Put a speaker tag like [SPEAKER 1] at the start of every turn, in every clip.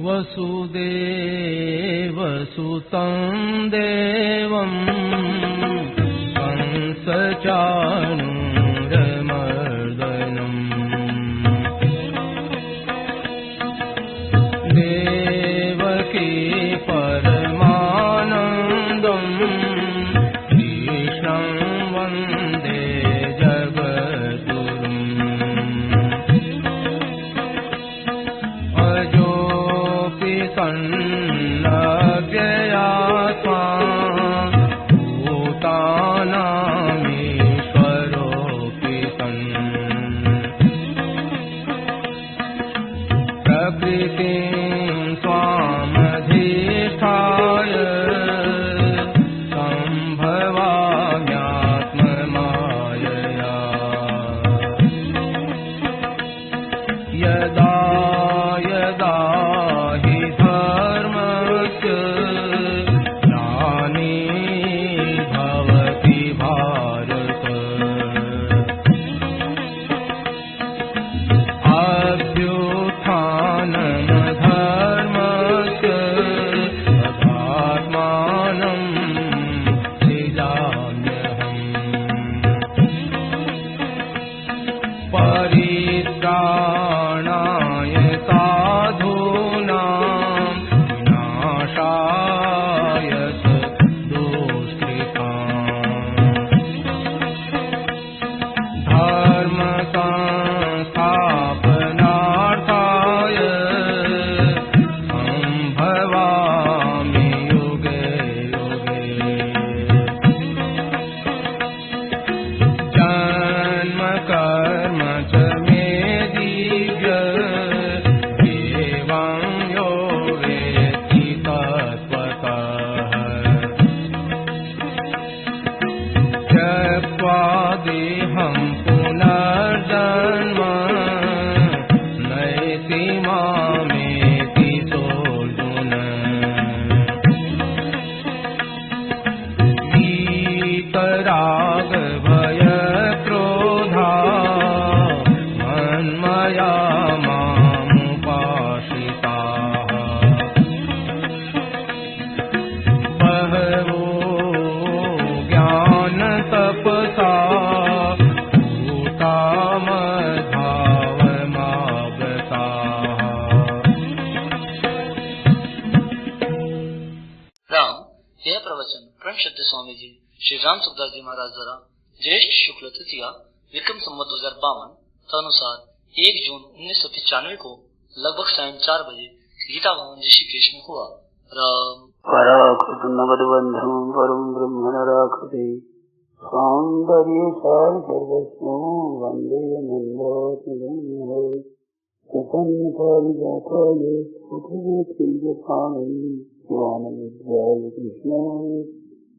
[SPEAKER 1] वसुदेवसुतं देवं कंसचाणूरमर्दनम् देवकी परमानन्दं कृष्णं वन्दे जगद्गुरुम् सन्नव्ययात्मा भूतानामीश्वरोऽपि सन् प्रकृतिं स्वामधिष्ठाय सम्भवाम्यात्ममायया यदा यदा हि धर्मस्य ग्लानिर्भवति भारत अभ्युत्थानमधर्मस्य तदात्मानं सृजाम्यहम् परित्राणाय साधूनां विनाशाय दुष्कृताम् धर्मसंस्थापनार्थाय सम्भवामि युगे युगे जन्म कर्म च मे दिव्य एवं यो वेत्ति तत्त्वतः त्यक्त्वा देहं पुनर्जन्म नयति मामेति सोऽर्जुन वीतरागभयक्रोधा मन्मया मामुपाश्रिताः बहवो ज्ञानतपसा भूता मद्भावमागताः।
[SPEAKER 2] राम यह प्रवचन परम श्रद्धेय स्वामी जी श्री राम सुखदास जी महाराज द्वारा ज्येष्ठ शुक्ल तृतीया विक्रम संवत 2052 अनुसार 1 जून 1995 को लगभग सायं 4 बजे गीता भवन ऋषिकेश में हुआ। राम
[SPEAKER 3] पराकृतनवद्बन्धं परं ब्रह्म नराकृते सौन्दर्य सार सर्वस्वं वन्दे नन्दोत्तमं प्रपन्नपारिजाताय पुत्रवेत्रैकपाणये ज्ञानविद्याय कृष्णाय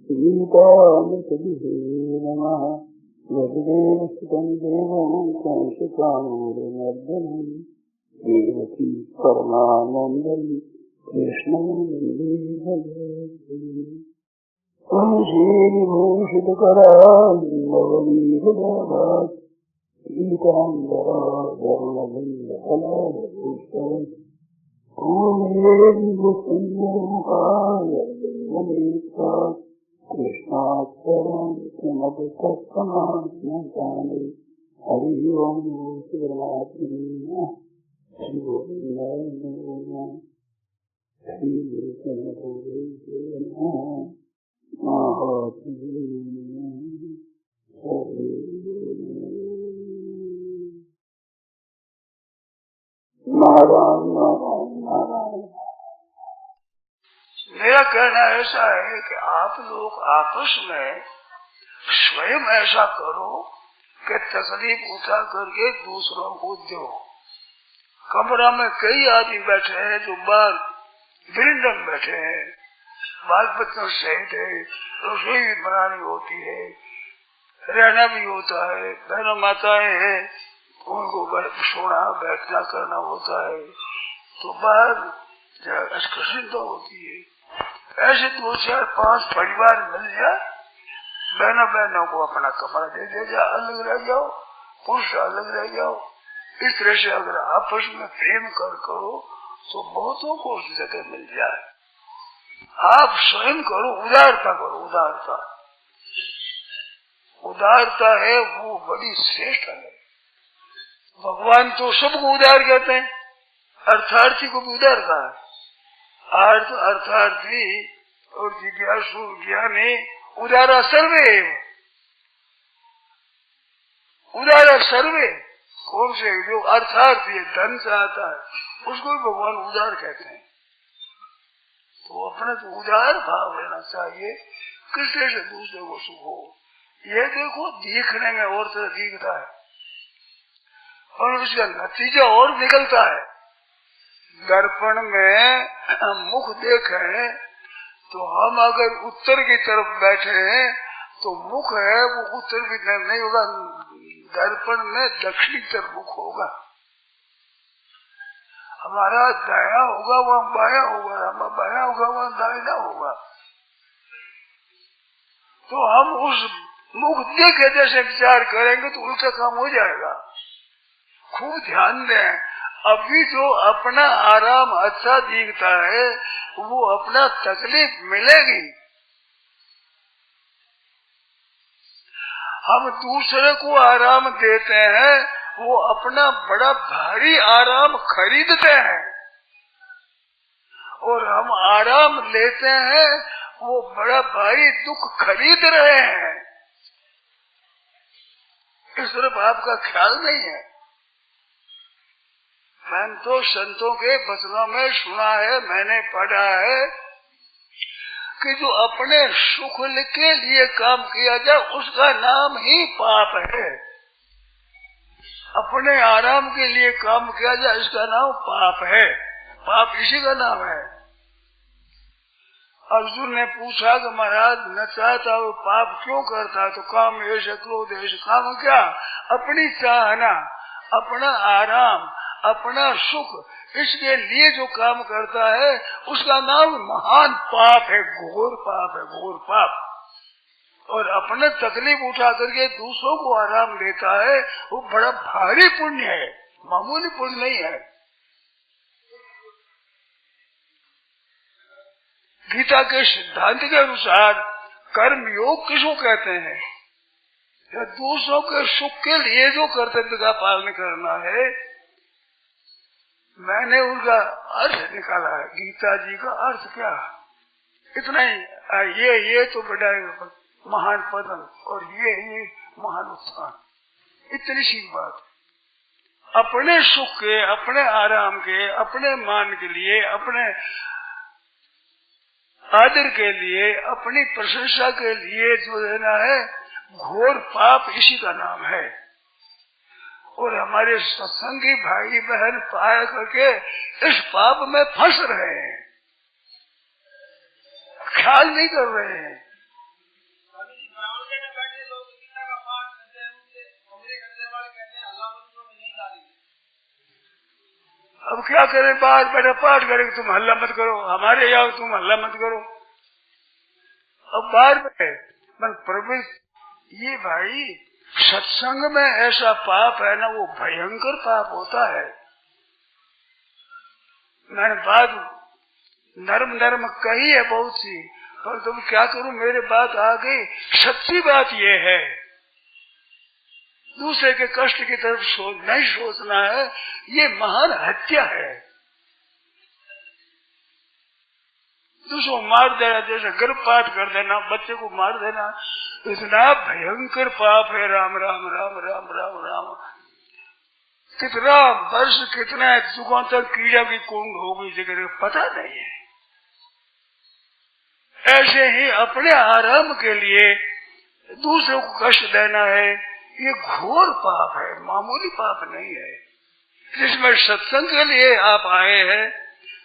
[SPEAKER 3] गीतामृतविधे नमः। वसुदेवसुतं देवं कंसचाणूरमर्दनं देवकी परमानन्दं कृष्णं वन्दे जगद्गुरुम्। वंशीविभूषितकरालवलीलदाभात् पीताम्बराधर्मलिङ्गफलादपुष्पवत् पूर्णेन्दुसुन्दरमुखाय कृष्णात् परं किमपि तत्समात्मजाने। हरि ओं परमात्मने नमः। श्री गोविन्दाय नमः। श्री गुरुचरणकमलेभ्यो नमः। महात्मने नमः। नारायण नारायण नारायण।
[SPEAKER 4] मेरा कहना ऐसा है कि आप लोग आपस में स्वयं ऐसा करो कि तकलीफ उठा करके दूसरों को दो। कमरा में कई आदमी बैठे हैं जो बाहर बिल्डिंग में बैठे हैं, बाल बच्चों सहित है, रसोई भी बनानी होती है, रहना भी होता है, बहनों माताएं हैं उनको सोना बैठना करना होता है तो बाहर एक्सकर्षण तो होती है। ऐसे 2, 4, 5 परिवार मिल जाए, बहनों को अपना कमरा दे दिया, अलग रह जाओ, पुरुष अलग रह जाओ। इस तरह से अगर आपस में प्रेम करो तो बहुतों को उस जगह मिल जाए। आप स्वयं करो, उदारता करो। उदारता है वो बड़ी श्रेष्ठ है। भगवान तो सबको उदार कहते हैं, अर्थार्थी को भी उदार कहा है। अर्थार्थी और जिज्ञासु ज्ञानी उदारा सर्वे। उदारा सर्वे कौन से? जो अर्थार्थी धन चाहता है उसको भी भगवान उदार कहते हैं। तो अपने तो उदार भाव लेना चाहिए, किससे से दूसरे को सुख हो। ये देखो दिखने में और तरह दिखता है और उसका नतीजा और निकलता है। दर्पण में मुख देखें तो हम अगर उत्तर की तरफ बैठे हैं तो मुख है वो उत्तर की तरफ नहीं होगा, दर्पण में दक्षिणी तरफ मुख होगा। हमारा दाया होगा वहाँ बाया होगा, हमारा बाया होगा वहाँ दाहिना होगा। तो हम उस मुख देखे जैसे विचार करेंगे तो उल्टा काम हो जाएगा। खूब ध्यान दें, अभी जो अपना आराम अच्छा दिखता है वो अपना तकलीफ मिलेगी। हम दूसरे को आराम देते हैं, वो अपना बड़ा भारी आराम खरीदते हैं, और हम आराम लेते हैं वो बड़ा भारी दुख खरीद रहे हैं। इस तरफ आपका ख्याल नहीं है। मैंने तो संतों के वचनों में सुना है, मैंने पढ़ा है कि जो अपने सुख के लिए काम किया जाए उसका नाम ही पाप है। अपने आराम के लिए काम किया जाए इसका नाम पाप है। पाप इसी का नाम है। अर्जुन ने पूछा कि महाराज न चाहता वो पाप क्यों करता? तो काम ऐश क्रोध ऐश, काम क्या? अपनी चाहना, अपना आराम, अपना सुख, इसके लिए जो काम करता है उसका नाम महान पाप है, घोर पाप है, घोर पाप। और अपने तकलीफ उठा करके दूसरों को आराम देता है वो बड़ा भारी पुण्य है, मामूली पुण्य नहीं है। गीता के सिद्धांत के अनुसार कर्म योग किसको कहते हैं? या दूसरों के सुख के लिए जो कर्तव्य का पालन करना है। मैंने उनका अर्थ निकाला है। गीता जी का अर्थ क्या? इतना ही, ये तो बड़ा महान पतन और ये महान उत्थान, इतनी सी बात। अपने सुख के, अपने आराम के, अपने मान के लिए, अपने आदर के लिए, अपनी प्रशंसा के लिए जो देना है घोर पाप, इसी का नाम है। और हमारे सत्संगी भाई बहन पाया करके इस पाप में फंस रहे हैं, ख्याल नहीं कर रहे हैं। अब क्या करें? बाहर बैठे पाठ करेंगे, तुम हल्ला मत करो, हमारे यहाँ तुम हल्ला मत करो। अब बाहर बैठे प्रभु, ये भाई सत्संग में ऐसा पाप है ना, वो भयंकर पाप होता है। मैंने बात नर्म कही है बहुत सी, पर तुम क्या करूं, मेरे बात आ गई। सच्ची बात ये है, दूसरे के कष्ट की तरफ नहीं सोचना है, ये महान हत्या है। दूसरों मार देना, जैसे गर्भपात कर देना, बच्चे को मार देना, इतना भयंकर पाप है। राम राम राम राम राम राम। कितना वर्ष, कितना युगों तक कीड़ा की कुंड होगी जगह पता नहीं है। ऐसे ही अपने आराम के लिए दूसरों को कष्ट देना है, ये घोर पाप है, मामूली पाप नहीं है। जिसमें सत्संग के लिए आप आए हैं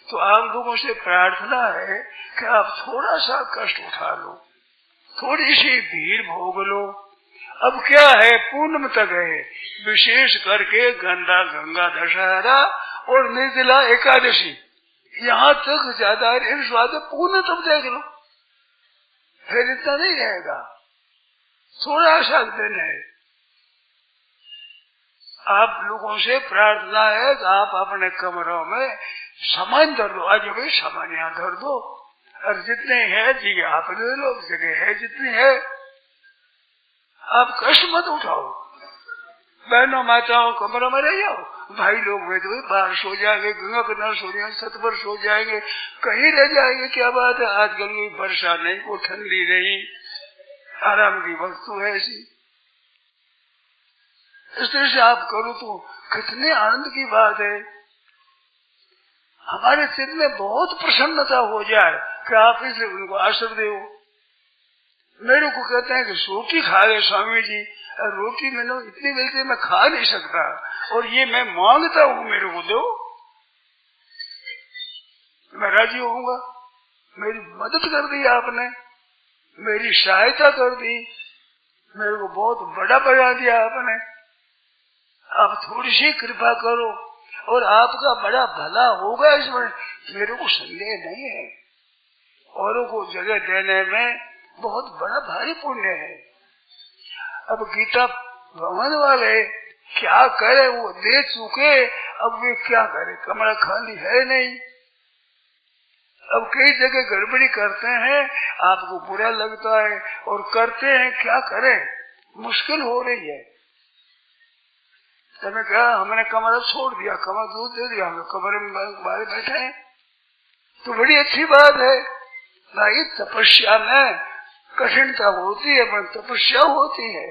[SPEAKER 4] तो आप लोगों से प्रार्थना है कि आप थोड़ा सा कष्ट उठा लो, थोड़ी सी भीड़ भोग लो, अब क्या है, पूनम तक है, विशेष करके गंगा गंगा दशहरा और निर्जला एकादशी, यहाँ तक ज्यादा स्वाद पूर्ण तब देख लो, फिर इतना नहीं रहेगा, थोड़ा सा दिन है। आप लोगों से प्रार्थना है कि आप अपने कमरों में सामान धर दो, आज भाई सामान यहाँ धर दो, और जितने है जगह आप ले लो, जगह है जितनी है, आप कष्ट मत उठाओ। बहनों माताओं कमरों में रह जाओ, भाई लोग में तो बाहर सो जाएंगे, गंगा किनारे सो जाएंगे, छत पर सो जाएंगे, कहीं रह जाएंगे, क्या बात है। आजकल कोई वर्षा नहीं, कोई ठंडी नहीं, आराम की वस्तु है ऐसी। इस तरह से आप करो तो कितने आनंद की बात है। हमारे चित्त में बहुत प्रसन्नता हो जाए कि आप इसे उनको आशीर्वाद दो। मेरे को कहते हैं कि रोटी खा रहे स्वामी जी, रोटी मैंने इतनी मिलती मैं खा नहीं सकता, और ये मैं मांगता हूँ मेरे को दो, मैं राजी होऊंगा। मेरी मदद कर दी आपने, मेरी सहायता कर दी, मेरे को बहुत बड़ा बना दिया आपने, आप थोड़ी सी कृपा करो और आपका बड़ा भला होगा, इसमें मेरे को संदेह नहीं है। औरों को जगह देने में बहुत बड़ा भारी पुण्य है। अब गीता भवन वाले क्या करे, वो दे चुके, अब वे क्या करे, कमरा खाली है नहीं। अब कई जगह गड़बड़ी करते हैं, आपको बुरा लगता है और करते हैं, क्या करें, मुश्किल हो रही है। तब क्या, हमने कमरा छोड़ दिया, कमरा दूध दे दिया, हम कमरे में बाहर बैठे हैं, तो बड़ी अच्छी बात है भाई। तपस्या में कठिनता होती है, पर तपस्या होती है।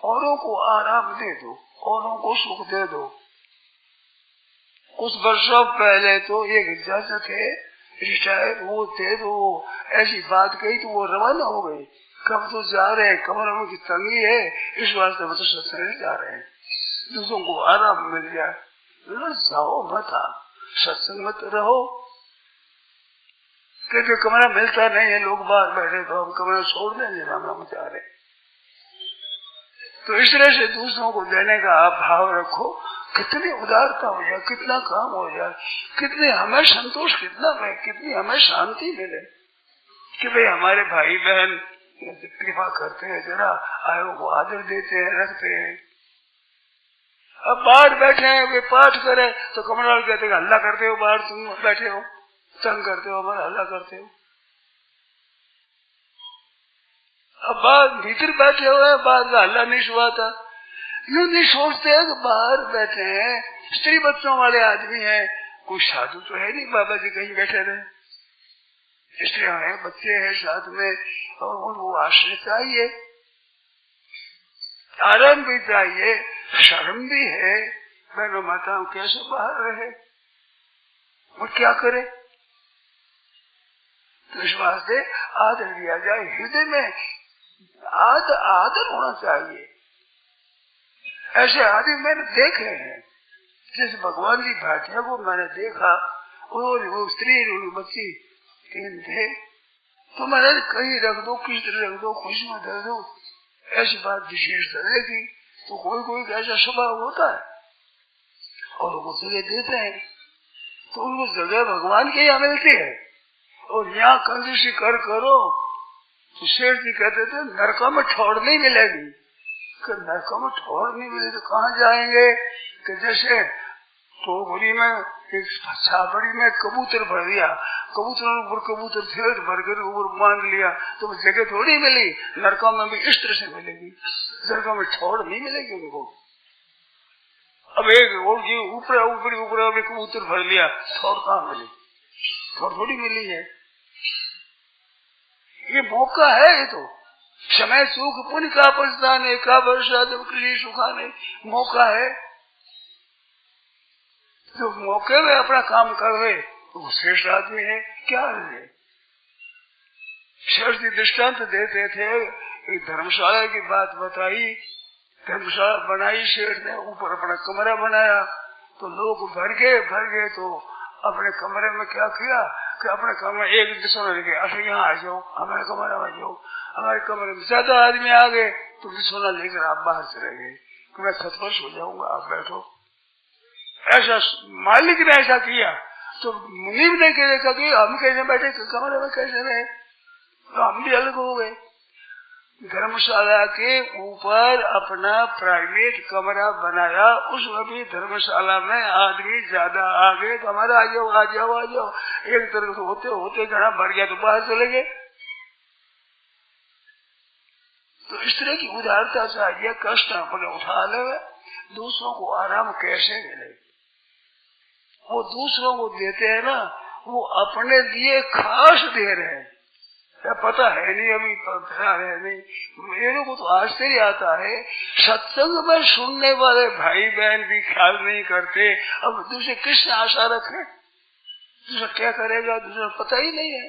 [SPEAKER 4] औरों को आराम दे दो, औरों को सुख दे दो। कुछ वर्षों पहले तो एक इजाजत है रिटायर, वो थे तो वो ऐसी बात कही तो वो रवाना हो गई। कब तो जा रहे हैं, कमरों में की तंगी है, इस वास्ते वो तो सत्संग जा रहे हैं, दूसरों को आराम मिल जाए। जाओ मत, सत्संग मत रहो, क्योंकि कमरा मिलता नहीं है, लोग बाहर बैठे तो हम कमरा छोड़ देंगे, हम जा रहे। तो इस तरह से दूसरों को देने का आप भाव रखो, कितनी उदारता हो जाए, कितना काम हो जाए, कितने हमें संतोष, कितना कितनी हमें शांति मिले कि भाई हमारे भाई बहन कृपा करते हैं, जरा आयो को आदर देते हैं, रखते हैं। अब बाहर बैठे हैं, वे पाठ करे तो कमरा वाले कहते हैं हल्ला करते हो, बाहर तुम बैठे हो, तंग करते हो, हमारा हल्ला करते हो। अब बाहर भीतर बैठे हुए हैं, बाहर का हल्ला नहीं सुहाता। यूं नहीं सोचते हैं कि बाहर बैठे हैं, स्त्री बच्चों वाले आदमी हैं, कोई साधु तो है नहीं बाबा जी कहीं बैठे रहे, स्त्रियां हैं, बच्चे हैं साथ में, और उनको आश्रय चाहिए, आराम भी चाहिए, शर्म भी है। बहनों माताओं कैसे बाहर रहे, वो क्या करे, तो इस वास्ते आदर दिया जाए, हृदय में आदर होना चाहिए। ऐसे आदमी मैंने देखे हैं, जैसे भगवान की भाटिया को मैंने देखा, वो स्त्री और बच्ची तीन थे, तो मैंने कहीं रख दो, किस तरह रख दो, खुशी में दे दो, ऐसी बात विशेष तरह की। तो कोई कोई ऐसा स्वभाव होता है और वो जगह देते हैं, तो उनको जगह भगवान के यहाँ मिलती है। और यहाँ कंजूसी कर करो तो शेर जी कहते थे नरकों में ठोड़ नहीं मिलेगी, नरकों में ठोड़ नहीं मिले तो कहाँ जाएंगे। कि जैसे टोकरी में एक छाबड़ी में कबूतर भर दिया, कबूतर ऊपर कबूतर थे, भर कर ऊपर बांध लिया, तो जगह थोड़ी मिली। नरकों में भी इस तरह से मिलेगी, नरकों में ठोड़ नहीं मिलेगी उनको। अब एक ऊपर ऊपर कबूतर भर लिया, ठोड़ कहाँ मिली, ठोड़ थोड़ी मिली है। ये मौका है, ये तो समय सुख पुण्य का पछताने का वर्षा जब कृषि सुखाने मौका है। जो मौके में अपना काम कर रहे वो श्रेष्ठ आदमी है। क्या है, शेष जी दृष्टांत देते थे, एक धर्मशाला की बात बताई, धर्मशाला बनाई शेठ ने, ऊपर अपना कमरा बनाया, तो लोग भर गए तो अपने कमरे में क्या किया कि अपने कमरे एक दूसरे ने, अच्छा यहाँ आ जाओ, हमारे कमरे में जाओ, हमारे कमरे में ज्यादा आदमी आ गए तो बिछोना लेकर आप बाहर चले गए कि मैं छत पर सो जाऊंगा, आप बैठो। ऐसा मालिक ने ऐसा किया तो मुनीब ने देखा कि हम कैसे बैठे कमरे में कैसे रहे, तो हम भी अलग हो गए। धर्मशाला के ऊपर अपना प्राइवेट कमरा बनाया, उसमें भी धर्मशाला में आदमी ज्यादा आ गए तो हमारा आ जाओ आ जाओ आ जाओ, एक तरह से होते होते घना भर गया तो बाहर चले गए। तो इस तरह की उदारता चाहिए, कष्ट अपने उठा ले, दूसरों को आराम कैसे मिले। वो दूसरों को देते हैं ना, वो अपने लिए खास दे रहे हैं, पता है नहीं, अभी पता है नहीं। मेरे को तो आश्चर्य आता है, सत्संग में सुनने वाले भाई बहन भी ख्याल नहीं करते, अब दूसरे किसने आशा रखे, दूसरा क्या करेगा, दूसरा पता ही नहीं है।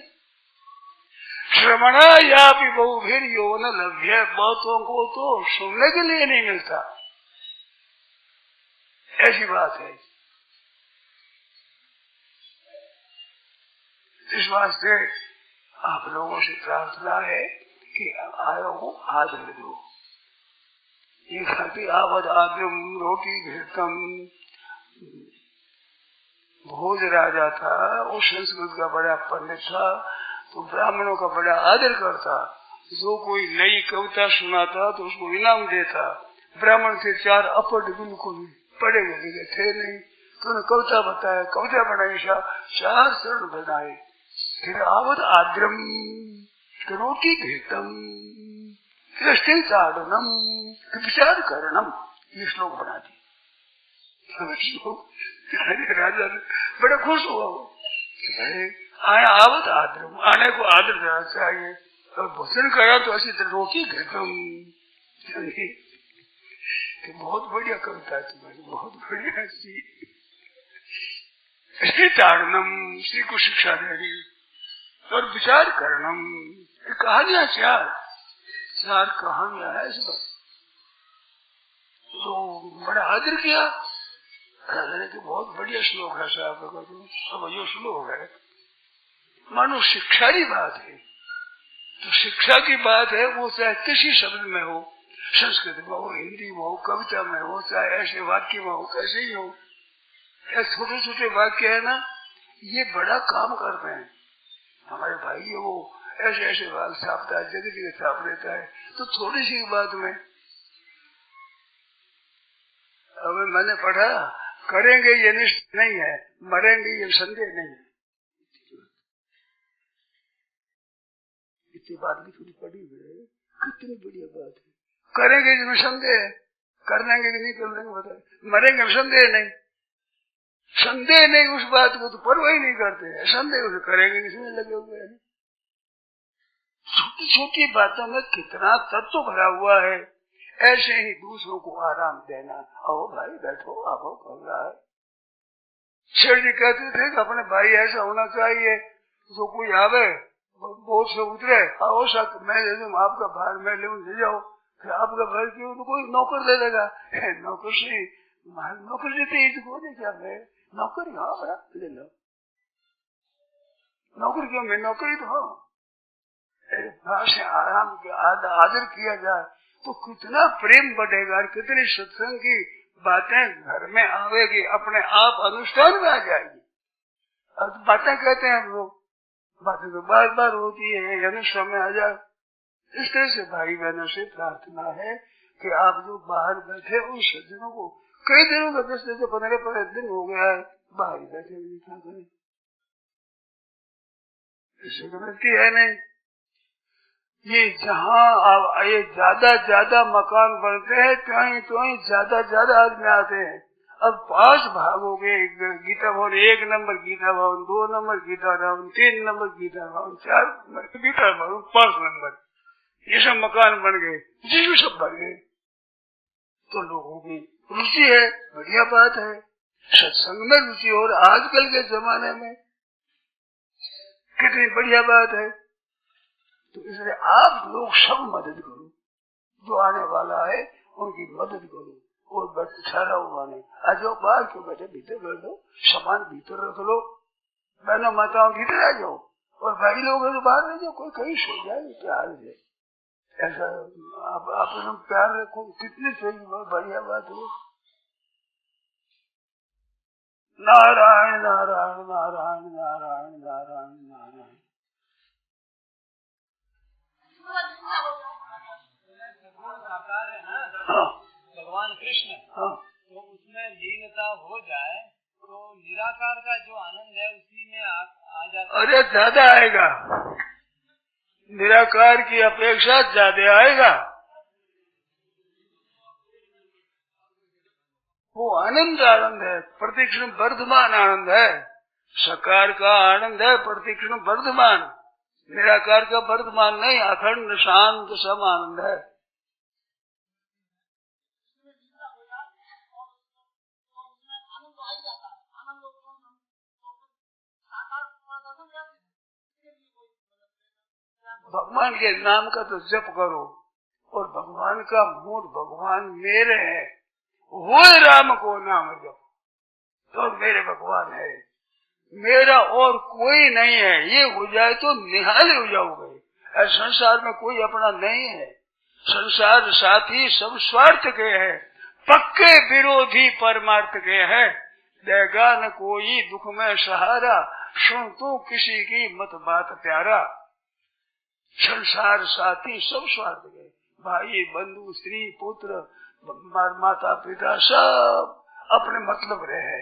[SPEAKER 4] श्रवणा या भी बहुभिर यौन लभ्य, बहुतों को तो सुनने के लिए नहीं मिलता, ऐसी बात है। इस वास्ते आप लोगों से प्रार्थना है कि आयो हो आदर दो। ये खाती आवद आद्रम रोटी घृतम, भोज राजा था, वो संस्कृत का बड़ा पंडित था, तो ब्राह्मणों का बड़ा आदर करता। जो कोई नई कविता सुनाता तो उसको इनाम देता। ब्राह्मण थे 4 अपढ़, बिल्कुल पढ़े लिखे थे नहीं, तो कविता बताया, कविता बनाई, 4 शरण बनाए। फिर आवत आद्रम रोटी घृतम चारणम विचार करणम, ये श्लोक बना दिया। राजा बड़ा खुश हुआ वो, आया आवत आद्रम, आने को आदर देना चाहिए, और भोजन करा तो ऐसी रोटी घृतम। बहुत बढ़िया कविता तुम्हारी, बहुत बढ़िया सी। चारणम, श्री को शिक्षा दे रही, और विचार करणम, कहानियां 4 कहानियां है इस बात। तो बड़ा आदर किया राजा ने कि बहुत बढ़िया श्लोक है साहब, अब यो श्लोक है, मानो शिक्षा की बात है। तो शिक्षा की बात है, वो चाहे किसी शब्द में हो, संस्कृत में हो, हिंदी में हो, कविता में हो, चाहे ऐसे वाक्य में हो, कैसे ही हो, छोटे छोटे वाक्य है ना, ये बड़ा काम करते हैं। हमारे भाई है वो ऐसे ऐसे बात छापता है, जगह जगह छाप देता है। तो थोड़ी सी बात में अब मैंने पढ़ा, करेंगे ये निश्चित नहीं है, मरेंगे ये संदेह नहीं है। इतनी बात भी थोड़ी पड़ी हुई है, कितनी बढ़िया बात है। करेंगे इसमें संदेह है, कर लेंगे कि नहीं कर लेंगे बताए, मरेंगे संदेह नहीं, संदेह नहीं, उस बात को तो परवाह ही नहीं करते हैं, संदेह उसे करेंगे किसमें लगे हुए हैं। छोटी छोटी बातों में कितना तत्व भरा हुआ है। ऐसे ही दूसरों को आराम देना, आओ भाई बैठो, आओ कर रहा है। शेर जी कहते थे कि अपने भाई ऐसा होना चाहिए, जो कोई आवे बोझ से उतरे, आओ सक मैं ले लूँ आपका भार, मैं ले जाओ, फिर आपका भार क्यों, तो कोई नौकर दे देगा, नौकर से नौकर देते इसको दे, क्या मैं नौकरी, हाँ बड़ा ले लो नौकरी, क्यों मैं नौकरी तो हाँ। से आराम आदर किया जाए तो कितना प्रेम बढ़ेगा, और कितनी सत्संग की बातें घर में आवेगी, अपने आप अनुष्ठान में आ जाएगी। और बातें कहते हैं लोग, बातें तो बार बार होती है, अनुष्ठान में आ जाए। इस तरह से भाई बहनों से प्रार्थना है कि आप जो बाहर बैठे उन सज्जनों को, कई दिनों का 10 से 15 दिन हो गया है, बाहर बैठे क्या करें, इससे गलती है नहीं। ये जहाँ ये ज्यादा मकान बनते हैं, तो ही ज्यादा आदमी आते हैं। अब 5 भाग हो गए गीता भवन, 1 नंबर गीता भवन, 2 नंबर गीता भवन, 3 नंबर गीता भवन, 4 नंबर गीता भवन, 5 नंबर, ये सब मकान बन गए, जिसमें सब भर गए। तो लोगों की रुचि है, बढ़िया बात है, सत्संग में रुचि, और आजकल के जमाने में कितनी बढ़िया बात है। तो इसलिए आप लोग सब मदद करो, जो आने वाला है उनकी मदद करो, और बैठा हुआ नहीं, आ जाओ बाहर क्यों बैठे, भीतर बैठ लो, सामान भीतर रख लो, बहनों माताओं भीतर आ जाओ, और भाई लोग तो बाहर रह जाओ, कोई कहीं सो जाए, क्या हाल है। ऐसा आप लोग प्यार रखो, कितनी सही बढ़िया बात हो। नारायण नारायण नारायण नारायण नारायण नारायण।
[SPEAKER 5] भगवान कृष्ण, तो उसमें लीनता हो जाए तो निराकार का जो आनंद है उसी में आ जाता।
[SPEAKER 4] अरे ज्यादा आएगा, निराकार की अपेक्षा ज्यादा आएगा। वो आनंद आनंद है, प्रतिक्षण वर्धमान आनंद है। साकार का आनंद है प्रतिक्षण वर्धमान, निराकार का वर्धमान नहीं, अखंड शांत सम आनंद है। भगवान के नाम का तो जप करो, और भगवान का मूल भगवान मेरे है, वो राम को नाम जप तो मेरे भगवान है, मेरा और कोई नहीं है। ये हो जाए तो निहाल हो जाओगे। संसार में कोई अपना नहीं है, संसार साथी सब स्वार्थ के है, पक्के विरोधी परमार्थ के है। देगा न कोई दुख में सहारा, सुन तू किसी की मत बात प्यारा। संसार साथी सब स्वार्थ के, भाई बंधु स्त्री पुत्र माता पिता सब अपने मतलब रहे।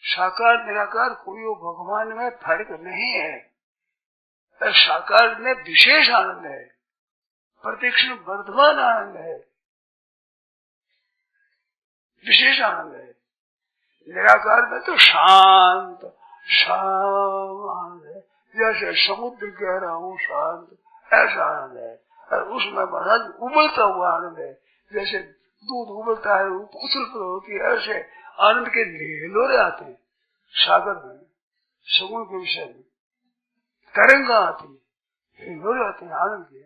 [SPEAKER 4] साकार निराकार कोई भगवान में फर्क नहीं है। साकार में विशेष आनंद है, प्रतिक्षण वर्धमान आनंद है, विशेष आनंद है। निराकार में तो शांत आनंद है, जैसे समुद्र कह रहा हूँ शांत, ऐसा आनंद है। और उसमें महाराज उबलता हुआ आनंद है, जैसे दूध उबलता है उथल पुथल होती है, ऐसे आनंद के लोरे आते हैं सागर में, सगुण के विषय में तरंगा आती है, लोरे आते हैं आनंद के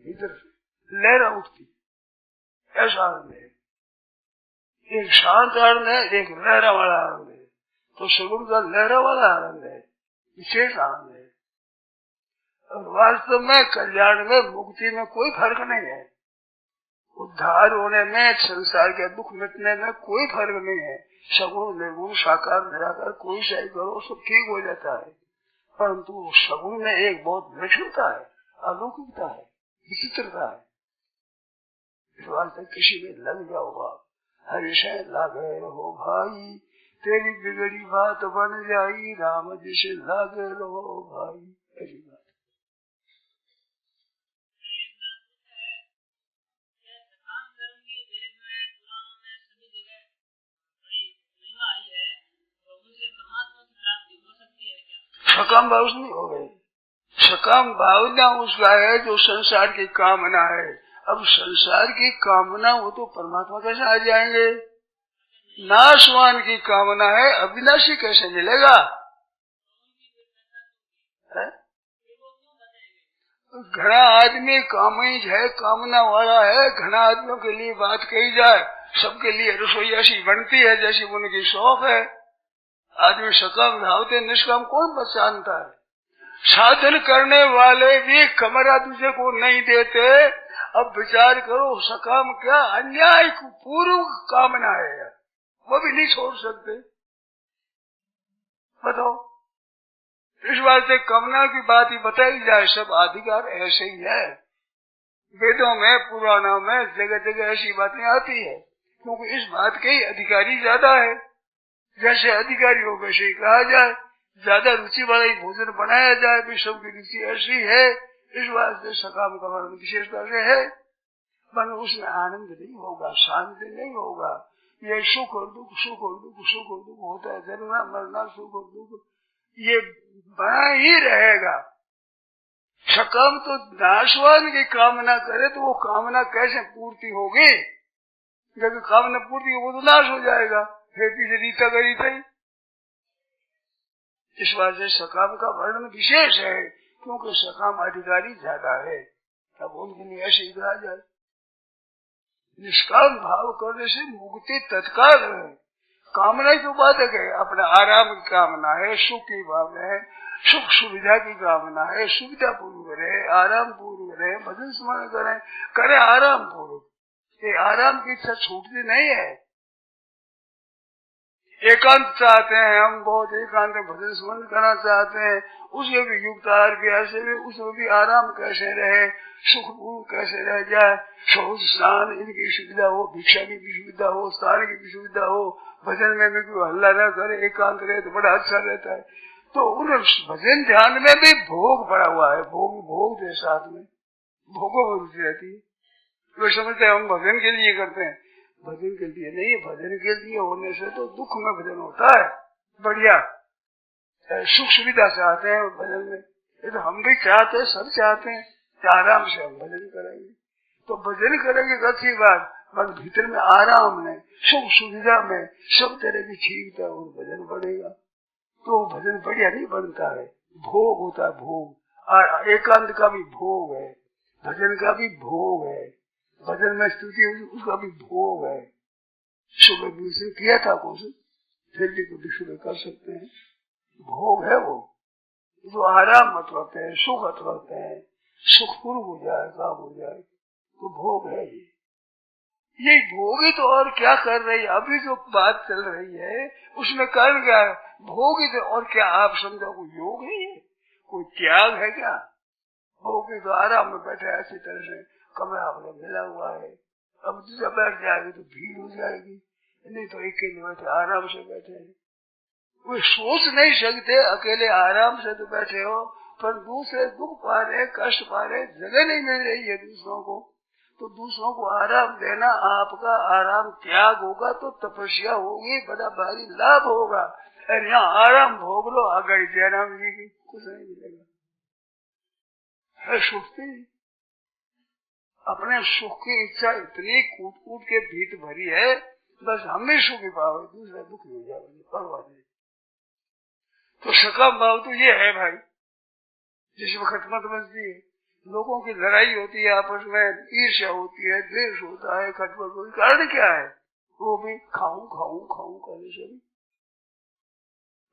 [SPEAKER 4] भीतर से लहरा उठती, ऐसा आनंद है। एक शांत आनंद है, एक लहरा वाला आनंद है। तो सगुण का लहरा वाला आनंद है, विशेष आनंद है। और वास्तव में कल्याण में मुक्ति में कोई फर्क नहीं है। उद्धार होने में, संसार के दुख मिटने में कोई फर्क नहीं है। सगुण निर्गुण साकार निराकार कोई सही करो सब ठीक हो जाता है, परंतु सगुण में एक बहुत विलक्षणता है, अलौकिकता है, विचित्रता है। इस वास्ते किसी में लग जाओगा, हर विषय लागे रहो भाई, तेरी बिगड़ी बात बन जाई, राम जी से लागे रहो भाई, ऐसी बात। सकाम भाव नहीं हो गए, सकाम भावना उसका है जो संसार की कामना है। अब संसार की कामना वो तो परमात्मा कैसे आ जाएंगे? नाशवान की कामना है, अविनाशी कैसे मिलेगा? घना आदमी कामिज है, कामना वाला है, घना आदमियों के लिए बात कही जाए, सबके लिए रसोई ऐसी बनती है जैसी उनकी शौक है। आदमी सकाम भावते निष्काम कौन पहचानता है? साधन करने वाले भी कमरा दूसरे को नहीं देते। अब विचार करो, सकाम क्या अन्याय पूर्व कामना है, वो भी नहीं छोड़ सकते। बताओ, इस वास्ते कामना की बात ही बताई जाए, सब अधिकार ऐसे ही है। वेदों में पुराणों में जगह जगह ऐसी बातें आती है, क्योंकि इस बात के ही अधिकारी ज्यादा है। जैसे अधिकारी हो वैसे ही कहा जाए, ज्यादा रुचि वाला ही भोजन बनाया जाए, भी सबकी रुचि ऐसी है। इस वास्ते सकाम का वर्ण विशेषता से है, पर उसमें आनंद नहीं होगा, शांति नहीं होगा। ये सुख और दुख, सुख और दुख, सुख और दुख होता है, जन्मना मरना, सुख और दुख ये बना ही रहेगा। सकाम तो नाशवान की कामना करे तो वो कामना कैसे पूर्ति होगी? जब कामना पूर्ति हो वो तो नाश हो जाएगा, फिर पीछे रीता का रीता ही। इस वजह से सकाम का वर्णन विशेष है, क्योंकि सकाम अधिकारी ज्यादा है। अब उनके लिए ऐसे ही कहा जाए, निष्काम भाव करने से मुक्ति तत्काल है। कामना ही तो बाधक है। अपने आराम की कामना है, सुख की भावना है, सुख सुविधा की कामना है, सुविधा पूर्वक रहे, आराम पूर्वक रहे, भजन स्मरण करें, करे आराम पूर्वक। ये आराम की इच्छा छूटती नहीं है। एकांत चाहते हैं हम, बहुत एकांत भजन स्मरण करना चाहते हैं, उसमें भी युक्त आहार भी ऐसे भी, उसमें भी आराम कैसे रहे, सुखपूर्ण कैसे रह जाए, शौच स्नान इनकी सुविधा हो, भिक्षा की भी सुविधा हो, स्नान की भी सुविधा हो, भजन में भी कोई हल्ला न करे, एकांत रहे तो बड़ा अच्छा रहता है। तो उन भजन ध्यान में भी भोग पड़ा हुआ है, भोग के साथ में भोगों में रुचि रहती है। लोग समझते हैं हम भजन के लिए करते हैं, भजन के लिए नहीं, भजन के लिए होने से तो दुख में भजन होता है। बढ़िया सुख सुविधा चाहते हैं भजन में, ये तो हम भी चाहते हैं, सब चाहते हैं कि आराम से हम भजन करेंगे। तो भजन करेंगे तो अच्छी बात, पर भीतर में आराम में, सुख सुविधा में, सब तरह की ठीक और भजन बढ़ेगा। तो भजन बढ़िया नहीं बनता है, भोग होता है, भोग। और एकांत का भी भोग है, भजन का भी भोग है, भजन में स्तुति उसका भी भोग है। सुबह दूसरे किया था कोशिश, फिर भी कभी सुबह कर सकते हैं। भोग है वो, जो आराम मत होते हैं, सुख मत होते हैं, सुखपूर्ण हो जाए, काम हो जाए, तो भोग है ये भोग ही। तो और क्या कर रही है अभी जो बात चल रही है उसमें कारण क्या है? भोग ही। तो और क्या आप समझो कोई योग है ये, कोई त्याग है क्या? भोग ही तो आराम में बैठे ऐसी तरह से, कमरा आपने मिला हुआ है, अब दूसरा बैठ जाएगी तो भीड़ हो जाएगी, नहीं तो अकेले बैठे आराम से बैठे हैं। कोई सोच नहीं सकते, अकेले आराम से तो बैठे हो, पर दूसरे दुख पा रहे, कष्ट पा रहे, जगह नहीं मिल रही है दूसरों को, तो दूसरों को आराम देना, आपका आराम त्याग होगा तो तपस्या होगी, बड़ा भारी लाभ होगा। अरे यहाँ आराम भोग लो, आगे जयराम जी की कुछ नहीं मिलेगा। सुखती अपने सुख की इच्छा इतनी कूट कूट के भीत भरी है, बस हम ही सुखी पाओगे, दूसरा दुखी हो जाओगे, परवाह नहीं। तो सकाम भाव तो ये है भाई, जिस वक्त मत बचती है, लोगों की लड़ाई होती है आपस में, ईर्ष्या होती है, द्वेष होता है, खटपट होती है, कारण क्या है? वो भी खाऊं खाऊं खाऊं करने से भी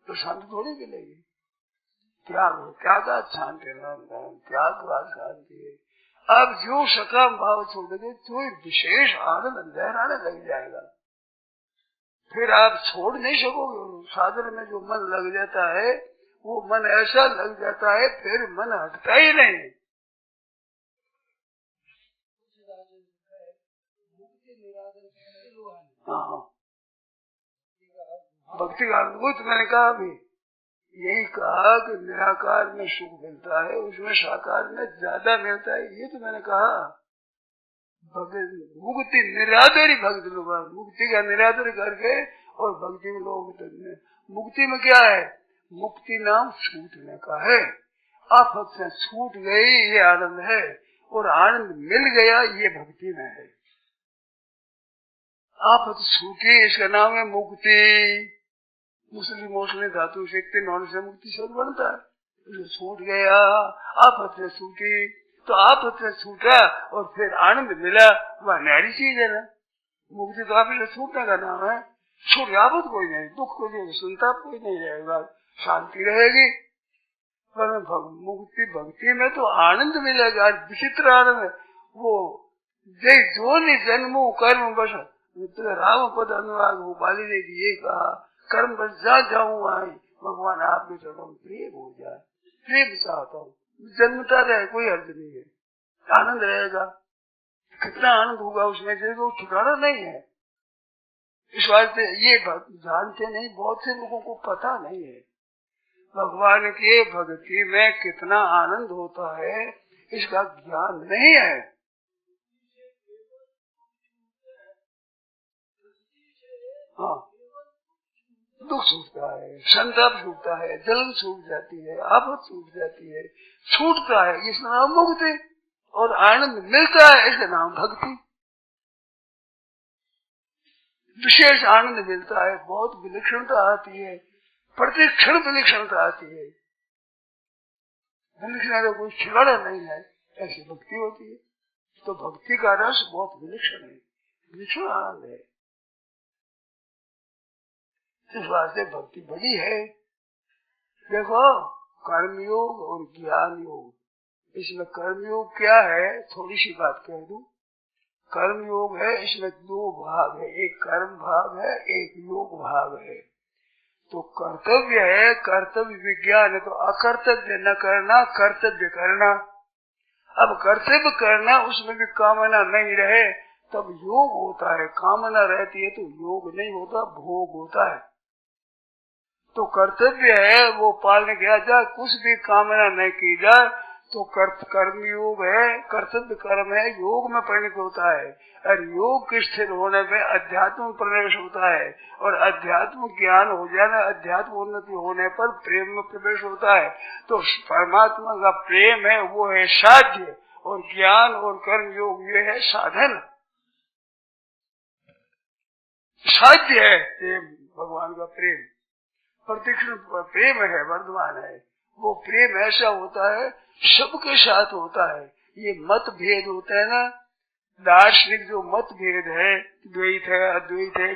[SPEAKER 4] तो शांति थोड़ी मिलेगी। त्याग शांति, त्याग शांति है। अब जो सकाम भाव छोड़ोगे तो विशेष आनंद लहराने लग जाएगा, फिर आप छोड़ नहीं सकोगे। साधन में जो मन लग जाता है वो मन ऐसा लग जाता है, फिर मन हटता ही नहीं। हाँ, भक्ति का अद्भुत मैंने कहा अभी यही कहा कि निराकार में सुख मिलता है, उसमें साकार में ज्यादा मिलता है, ये तो मैंने कहा। मुक्ति निरादरी भक्ति लोग, मुक्ति का निरादर करके और भक्ति में लोग, मुक्ति में क्या है? मुक्ति नाम छूटने का है। आफत से छूट गई ये आनंद है, और आनंद मिल गया ये भक्ति में है। आफत छूटी इसका नाम है मुक्ति। मुस्लिम धातु से नॉन से मुक्ति शब्द बनता है। छूट गया, आफत से छूटी, तो आफत से छूटा और फिर आनंद मिला, वह नहरी चीज है ना। मुक्ति तो आफत से छूटने का नाम है। छूट आफत कोई नहीं, दुख कोई नहीं, संताप कोई नहीं रहेगा, शांति रहेगी। पर मुक्ति भक्ति में तो आनंद मिलेगा, विचित्र आनंद। वो जय जो नहीं जन्मो कर्म बस राम पद अनुराग हो, बाली ने ये कहा, कर्म पर जा जाऊं आए भगवान आपके चरणों में प्रेम हो जाए, प्रेम चाहता हूँ, जन्मता रहे कोई अर्थ नहीं है, आनंद रहेगा। कितना आनंद होगा उसमें, जो ठिकाना नहीं है। इस वास्ते ये जानते नहीं, बहुत से लोगों को पता नहीं है भगवान के भक्ति में कितना आनंद होता है, इसका ज्ञान नहीं है। हाँ, दुख छूटता है, संताप छूटता है, जलन छूट जाती है, आफत छूट जाती है, छूटता है, इसका नाम मुक्ति। और आनंद मिलता है, इसका नाम भक्ति। विशेष आनंद मिलता है, बहुत विलक्षणता आती है, प्रत्येक क्षण विलक्षणता आती है। विलक्षण कोई ठिकाना नहीं है, ऐसी भक्ति होती है। तो भक्ति का रस बहुत विलक्षण है, विलक्षण आनंद है। इस वास्ते भक्ति बड़ी है। देखो कर्मयोग और ज्ञान योग, इसमें कर्मयोग क्या है, थोड़ी सी बात कह दूं। कर्मयोग है, इसमें दो भाग है, एक कर्म भाग है, एक योग भाग है। तो कर्तव्य है, कर्तव्य विज्ञान है, तो अकर्तव्य न करना, कर्तव्य करना। अब कर्तव्य करना, उसमें भी कामना नहीं रहे तब योग होता है, कामना रहती है तो योग नहीं होता, भोग होता है। तो कर्तव्य है वो पालन किया जाए, कुछ भी कामना नहीं की जाए तो कर्म योग है, कर्तव्य कर्म है, योग में परिणत होता है। और योग के स्थिर होने में अध्यात्म में प्रवेश होता है, और अध्यात्म ज्ञान हो जाना, अध्यात्म उन्नति होने पर प्रेम में प्रवेश होता है। तो परमात्मा का प्रेम है वो है साध्य, और ज्ञान और कर्म योग ये है साधन। साध्य है प्रेम, भगवान का प्रेम प्रतीक्षण प्रेम है, वर्धमान है। वो प्रेम ऐसा होता है सबके साथ होता है। ये मत भेद होता है ना, दार्शनिक जो मत भेद है, द्वैत है, अद्वैत है,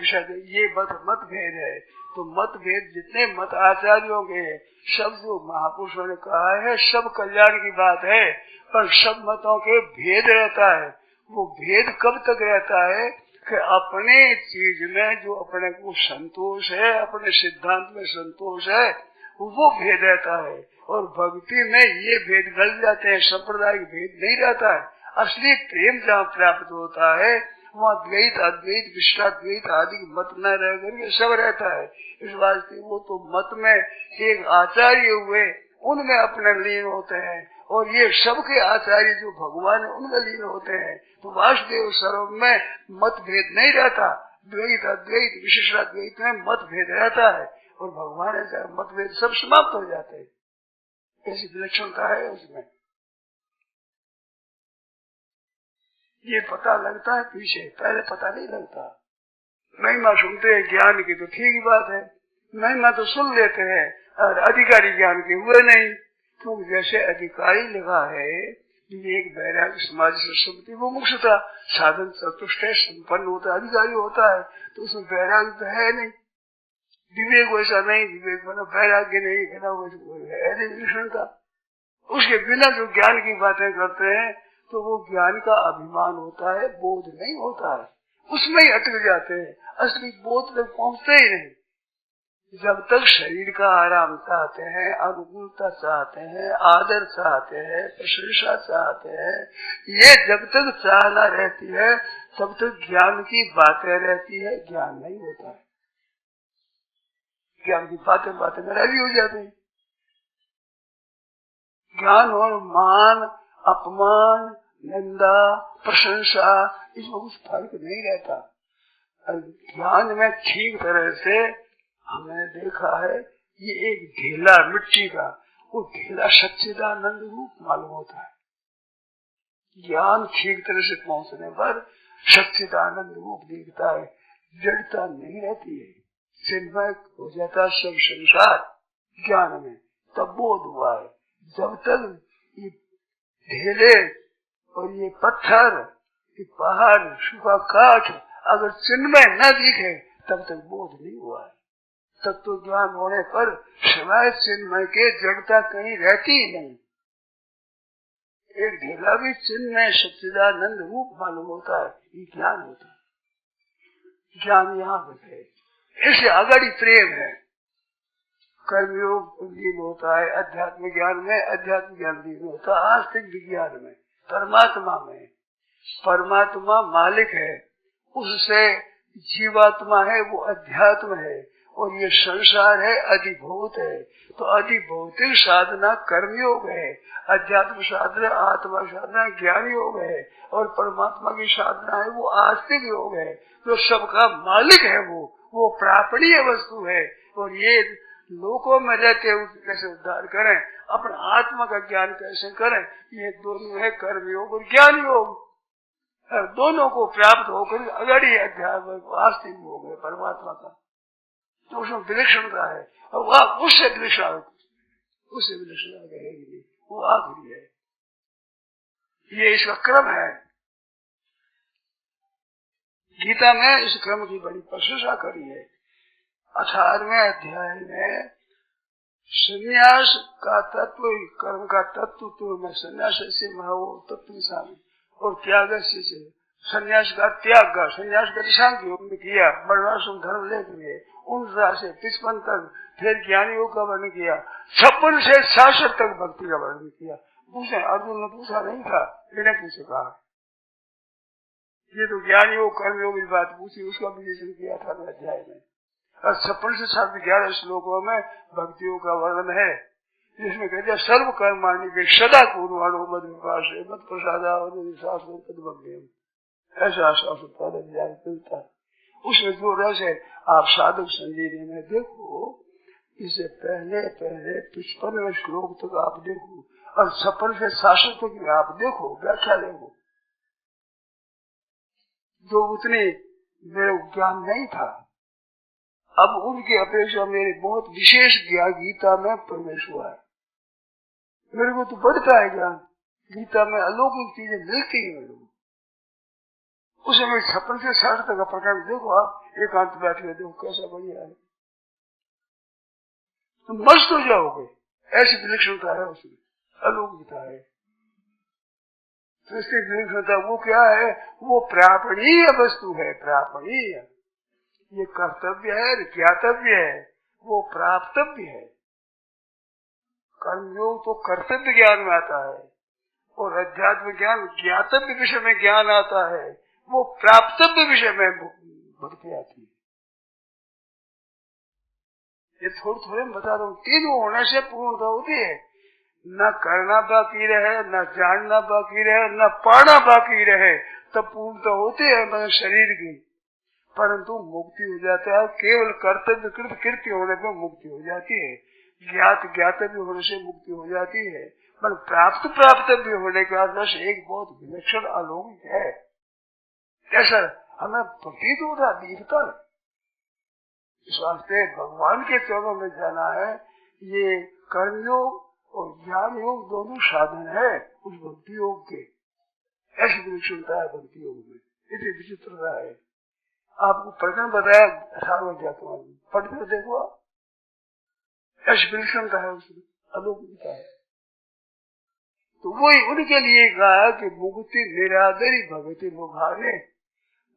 [SPEAKER 4] ये मत भेद है। तो मत भेद जितने मत आचार्यों के, सब जो महापुरुषों ने कहा है सब कल्याण की बात है, पर सब मतों के भेद रहता है। वो भेद कब तक रहता है कि अपने चीज में जो अपने को संतोष है, अपने सिद्धांत में संतोष है, वो भेद रहता है। और भक्ति में ये भेद गल जाते हैं, सांप्रदायिक भेद नहीं रहता है। असली प्रेम जहाँ प्राप्त होता है वहाँ द्वैत अद्वैत विशिष्टाद्वैत आदि मत न रह करके सब रहता है। इस वास्ते वो तो मत में एक आचार्य हुए, उनमें अपने लीन होते हैं, और ये सबके आचार्य जो भगवान है उनमें लीन होते हैं। तो वासुदेव सर्व में मत भेद नहीं रहता, द्वैत अद्वैत विशिष्टाद्वैत में मत भेद रहता है, और भगवान मत भेद सब समाप्त हो जाते हैं। ऐसी विलक्षणता है उसमें। ये पता लगता है पीछे, पहले पता नहीं लगता। महिमा सुनते हैं ज्ञान की तो ठीक ही बात है, महिमा तो सुन लेते हैं, और अधिकारी ज्ञान के हुए नहीं। क्योंकि जैसे अधिकारी लगा है विवेक वैराग्य समाधि सरस्वती वो मुक्तता साधन चतुष्ट संपन्न होता है, अधिकारी होता है, तो उसमें वैराग्य तो है नहीं, विवेक वैसा नहीं, विवेक बना वैराग्य नहीं, है विलक्षणता। उसके बिना जो ज्ञान की बातें करते हैं तो वो ज्ञान का अभिमान होता है, बोध नहीं होता है, उसमें ही अटक जाते हैं, असली बोध तक पहुंचते ही नहीं। जब तक शरीर का आराम चाहते हैं, अनुकूलता चाहते हैं, आदर चाहते हैं, प्रशंसा चाहते हैं, ये जब तक चाहना रहती है तब तक ज्ञान की बातें रहती है, ज्ञान नहीं होता है। ज्ञान की बातें बातें में राजी हो जाते हैं। ज्ञान और मान, अपमान, निंदा, प्रशंसा, इसमें कुछ फर्क नहीं रहता। ज्ञान में ठीक तरह से हमने देखा है, ये एक ढेला मिट्टी का, वो ढेला सच्चिदानंद रूप मालूम होता है। ज्ञान ठीक तरह से पहुंचने पर सच्चिदानंद रूप दिखता है, जड़ता नहीं रहती है, चिन्मय हो जाता सब संसार ज्ञान में, तब बोध हुआ है। जब तक ये ढेले और ये पत्थर, ये पहाड़, सूखा काठ अगर चिन्मय न दिखे तब तक बोध नहीं हुआ है। तब तो ज्ञान होने पर सिवाय चिन्मय के जड़ता कहीं रहती ही नहीं। एक ढेला भी चिन्मय सच्चिदानंद रूप मालूम होता है, ये ज्ञान होता है। ज्ञान यहाँ पर है, इससे आगाड़ी प्रेम है। कर्मयोग लीन होता है अध्यात्म ज्ञान में, अध्यात्म ज्ञान लीन होता है आस्तिक विज्ञान में, परमात्मा में। परमात्मा मालिक है, उससे जीवात्मा है वो अध्यात्म है, और ये संसार है अधिभूत है। तो अधिभौतिक साधना कर्मयोग है, अध्यात्म साधना आत्मा साधना ज्ञान योग है, और परमात्मा की साधना है वो आस्तिक योग है। जो सबका मालिक है वो प्रापणीय वस्तु है। और ये लोकों में रहते हुए कैसे उद्धार करें, अपने आत्मा का ज्ञान कैसे करें, ये दोनों है कर्मयोग और ज्ञान योग। दोनों को प्राप्त होकर अगाड़ी अध्यात्म आस्तिक योग है परमात्मा का, तो उसमें विलक्षणता है। और वह उससे विलक्षण, उससे विलक्षण कहेगी वो आखिरी है। ये इसका क्रम है। गीता में इस क्रम की बड़ी प्रशंसा करी है। 18वें अध्याय में संन्यास का तत्व, कर्म का तत्व तो में संन्यास से वो तत्व शामिल और त्याग से संन्यास का त्याग का संन्यास का शांति योग में किया, वर्णाश्रम धर्म लेकर उन से 55 तक, फिर ज्ञान योग का वर्णन किया, 56 से 66 तक भक्ति का वर्णन किया। पूछे अर्जुन ने पूछा नहीं था, मैंने पूछे कहा ये तो ज्ञान योग कर्म योग की बात पूछी, उसका विश्लेषण किया था अध्याय में। और 56 से 11 श्लोकों में भक्तियों का वर्णन है, जिसमें कहते हैं सर्व कर्माणि के सदा कुर्वाणो मद विकास मत प्रसादा ऐसा शास्त्र मिलता है। उसमें जो रस है आप साधक संजीवनी में देखो, इससे पहले 55वें श्लोक तक आप देखो और 56 से 66 तक आप देखो, व्याख्या देखो। जो उतने मेरे ज्ञान नहीं था, अब उनकी अपेक्षा मेरे बहुत विशेष ज्ञान गीता में प्रवेश हुआ है। मेरे को तो बढ़ता है ज्ञान, गीता में अलौकिक चीजें मिलती है मेरे को। उसे मैं 56 से 60 तक का प्रकरण देखो, आप एकांत बैठ के देखो कैसा बढ़िया है, तो मस्त हो जाओगे। ऐसी विलक्षणता है उसमें, अलौकिकता है। सृष्टि विलक्षणता वो क्या है, वो प्रापणीय वस्तु है, प्रापणीय। ये कर्तव्य है, ज्ञातव्य है, वो प्राप्तव्य है। कर्मयोग तो कर्तव्य ज्ञान में आता है और अध्यात्म ज्ञान ज्ञातव्य विषय में ज्ञान आता है, वो प्राप्तव्य विषय में भक्ति आती है। ये थोड़े बता दो, तीनों होने से पूर्णता होती है। न करना बाकी रहे, न जानना बाकी रहे, न पाना बाकी रहे, तब पूर्णता होती है मतलब शरीर की। परंतु मुक्ति हो जाता है केवल कर्तव्य कृत कृत्य होने पर मुक्ति हो जाती है, ज्ञातव्य होने से मुक्ति हो जाती है। पर प्राप्तव्य होने का रस एक बहुत विलक्षण अलौकिक है, ऐसा हमें प्रतीत होता दिखता है। इस वास्ते भगवान के चरणों में जाना है। ये कर्मयोग और ज्ञान योग दोनों साधन है उस भक्ति योग के। ऐसी विलक्षणता है भक्ति योग में, इतनी विचित्रता है। आपको प्रकरण बताया 18वें अध्याय में, पढ़ते देखो आप, ऐसी विलक्षणता है उसमें, अलौकिकता है। तो वही उनके लिए कहा कि मुक्ति निरादरी भगति मुखारे,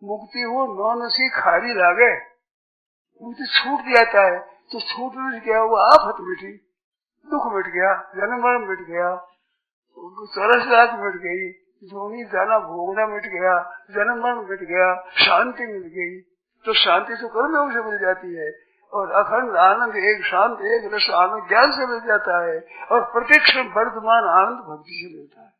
[SPEAKER 4] मुक्ति हो नौन सी खारी लागे। मुक्ति छूट जाता है तो छूटने से क्या हुआ, आफत मिटी, दुख मिट गया, जन्म मरण मिट गया, 84 लाख मिट गई, जोनी जाना भोगना मिट गया, जन्म मरण मिट गया, शांति मिल गई। तो शांति तो कर्मयोग से मिल जाती है और अखंड आनंद एक शांत एक रस आनंद ज्ञान से मिल जाता है और प्रत्यक्ष वर्तमान आनंद भक्ति से मिलता है।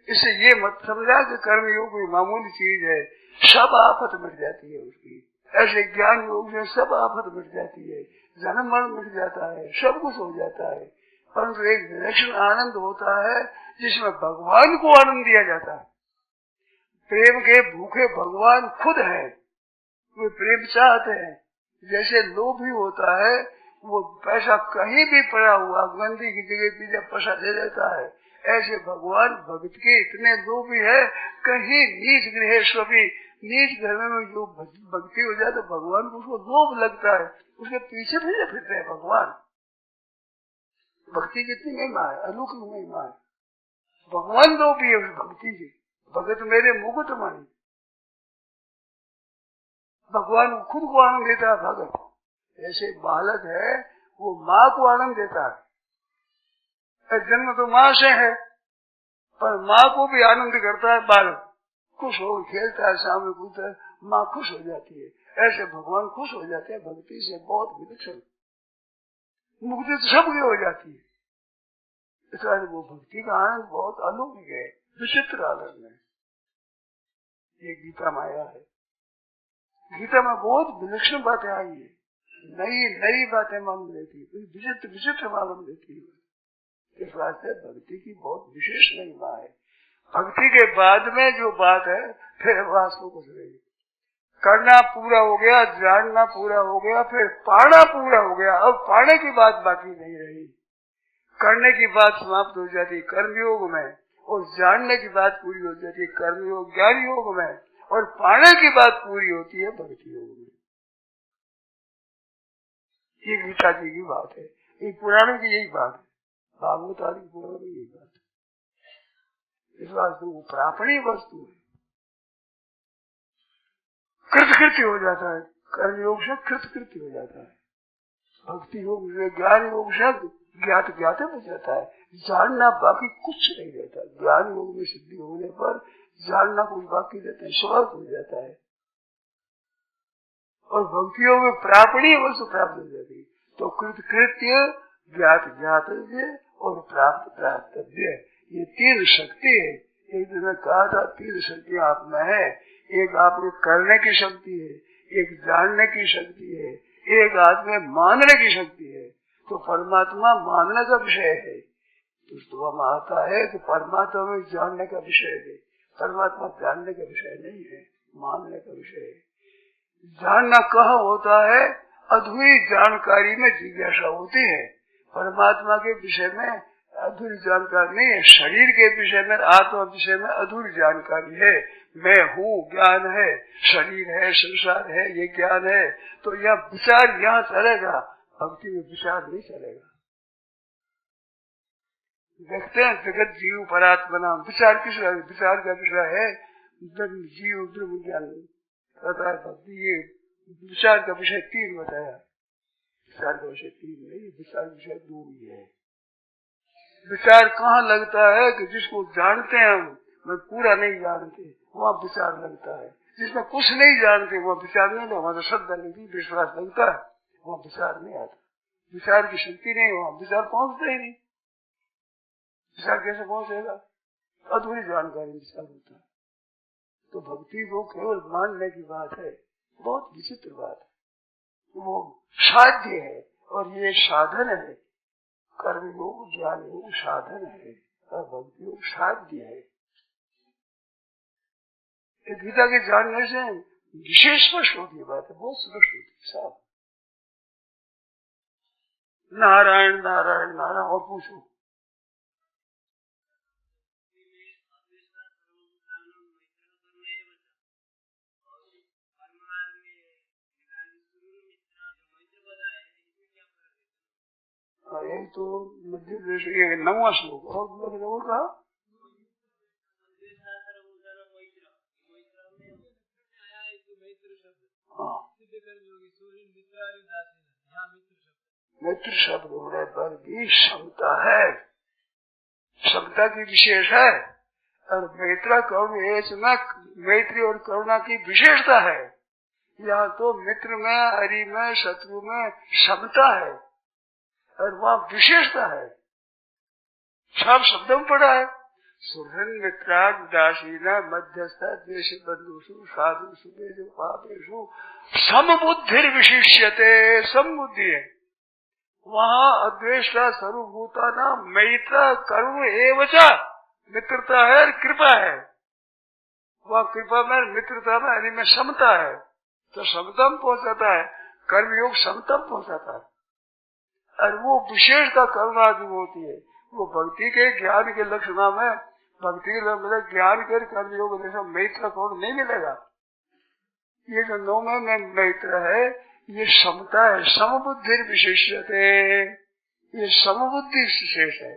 [SPEAKER 4] इससे ये मत समझा कि कर्मयोग कोई मामूली चीज है, सब आफत मिट जाती है उसकी। ऐसे ज्ञान योग से सब आफत मिट जाती है, जन्म मरण मिट जाता है, सब कुछ हो जाता है। परंतु एक विलक्षण आनंद होता है जिसमें भगवान को आनंद दिया जाता है। प्रेम के भूखे भगवान खुद है, वे प्रेम चाहते हैं। जैसे लोभी होता है वो पैसा कहीं भी पड़ा हुआ गंदी की जगह भी जब पैसा दे देता है, ऐसे भगवान भक्त के इतने लोभी है, कहीं नीच गृह स्वभी नीच घर में जो भक्ति हो जाए तो भगवान को उसको लोभ लगता है, उसके पीछे फिरते हैं भगवान। भक्ति कितनी महिमा है, अलौकिक महिमा है। भगवान लोभी है उस भक्ति की, भगत मेरे मुकुट मणि। भगवान खुद को आनंद देता है भगत। ऐसे बालक है वो माँ को आनंद देता है, जन्म तो माँ से है पर माँ को भी आनंद करता है बालक, खुश हो खेलता है, सामने कूदता है, माँ खुश हो जाती है। ऐसे भगवान खुश हो जाते हैं भक्ति से, बहुत विलक्षण। मुक्ति तो सबकी हो जाती है, इसलिए वो भक्ति का आनंद बहुत अलौकिक है, विचित्र आनंद है। ये गीता माया है। गीता में बहुत विलक्षण बातें आई है, नई बातें मालूम देती है, विचित्र मालूम देती है। इस वास्ते भक्ति की बहुत विशेष महिमा है। भक्ति के बाद में जो बात है फिर वास्तव कुछ नहीं। करना पूरा हो गया, जानना पूरा हो गया, फिर पाना पूरा हो गया। अब पाने की बात बाकी नहीं रही, करने की बात समाप्त हो जाती है कर्मयोग में, और जानने की बात पूरी हो जाती है कर्मयोग ज्ञान योग में, और पाने की बात पूरी होती है भक्ति योग में। ये गीता जी की बात है, ये पुराणों की यही बात है, भागवत आदि पुराणों की यही बात है। इस वास्ते वो प्रापणीय वस्तु है, कृतकृत्य हो जाता है, कर्म योग से कृतकृत्य हो जाता है, भक्ति योग से ज्ञान योग से ज्ञात ज्ञाते हो जाता है, जानना बाकी कुछ नहीं रहता। ज्ञान योग में सिद्धि होने पर जानना कुछ बाकी रहता है, स्वार्थ हो जाता है, और भक्तियों में प्रापणीय वस्तु प्राप्त हो जाती है। तो कृतकृत्य, ज्ञात ज्ञातव्य और प्राप्त प्राप्तव्य, ये तीन शक्ति है। एक दिन कहा था तीन शक्ति आप में है, एक आपके करने की शक्ति है, एक जानने की शक्ति है, एक आदमी मानने की शक्ति है। तो परमात्मा मानने का विषय है, तो हम आता है कि परमात्मा में जानने का विषय है, परमात्मा जानने का विषय नहीं है, मानने का विषय है। जानना कहाँ होता है? अधूरी जानकारी में जिज्ञासा होती है। परमात्मा के विषय में अधूरी जानकारी नहीं है, शरीर के विषय में, आत्मा विषय में अधूरी जानकारी है। मैं हूँ ज्ञान है, शरीर है, संसार है, ये ज्ञान है। तो यह विचार यहाँ चलेगा, भक्ति में विचार नहीं चलेगा। देखते हैं जगत जीव परात्मना, विचार किस विचार का विषय है जीव ब्रह्म ज्ञान कहता है भक्ति। ये विचार का विषय तीन बताया, विचार का विषय तीन नहीं, विचार विषय दो ही है। विचार कहाँ लगता है कि जिसको जानते हैं हम, मैं पूरा नहीं जानते, वहाँ विचार लगता है। जिसमें कुछ नहीं जानते वहाँ विचार नहीं लगता, वहाँ तो श्रद्धा लगती, विश्वास लगता है, वहाँ विचार नहीं आता। विचार की शक्ति नहीं, वहाँ विचार पहुँचता ही नहीं। विचार कैसे पहुँचेगा? अधूरी जानकारी विचार होता है। तो भक्ति को केवल मानने की बात है, बहुत विचित्र बात है। वो साध्य है और ये साधन है, कर्म योग ज्ञान योग साधन है और भक्ति योग साध्य है। गीता के जानने से विशेष स्पष्ट होती बात है, बहुत स्पष्ट होती है साहब। नारायण नारायण नारायण। और पूछो। एक तो मध्य प्रदेश ये 9वां श्लोक और कहा मित्र शब्द होने पर भी क्षमता है, क्षमता की विशेष है। और मैत्रा करुणा मैत्री और करुणा की विशेषता है। यहाँ तो मित्र में, हरि में, शत्रु में क्षमता है और वहाँ विशेषता है। सब शब्दों में पड़ा है, सुहृद मित्राग दासीना मध्यस्थ द्वेष बंधुषु साधु सुबेजु पापेषु समबुद्धि विशिष्यते। समबुद्धि है वहाँ, अद्वेष्टा सर्वभूता ना मैत्र करुण एवचा, मित्रता है और कृपा है। वह कृपा में, मित्रता में, हरि में समता है, तो समता में पहुँचाता है। कर्मयोग समता में पहुँचाता है और वो विशेषता करुणा की होती है। वो भक्ति के ज्ञान के लक्षण में, भक्ति के मतलब ज्ञान के कर्मयोग जैसा मैत्र कौन नहीं मिलेगा। ये जो 9 में मैत्र है, ये समता है, समबुद्धि विशेषते, ये समबुद्धि विशेष है।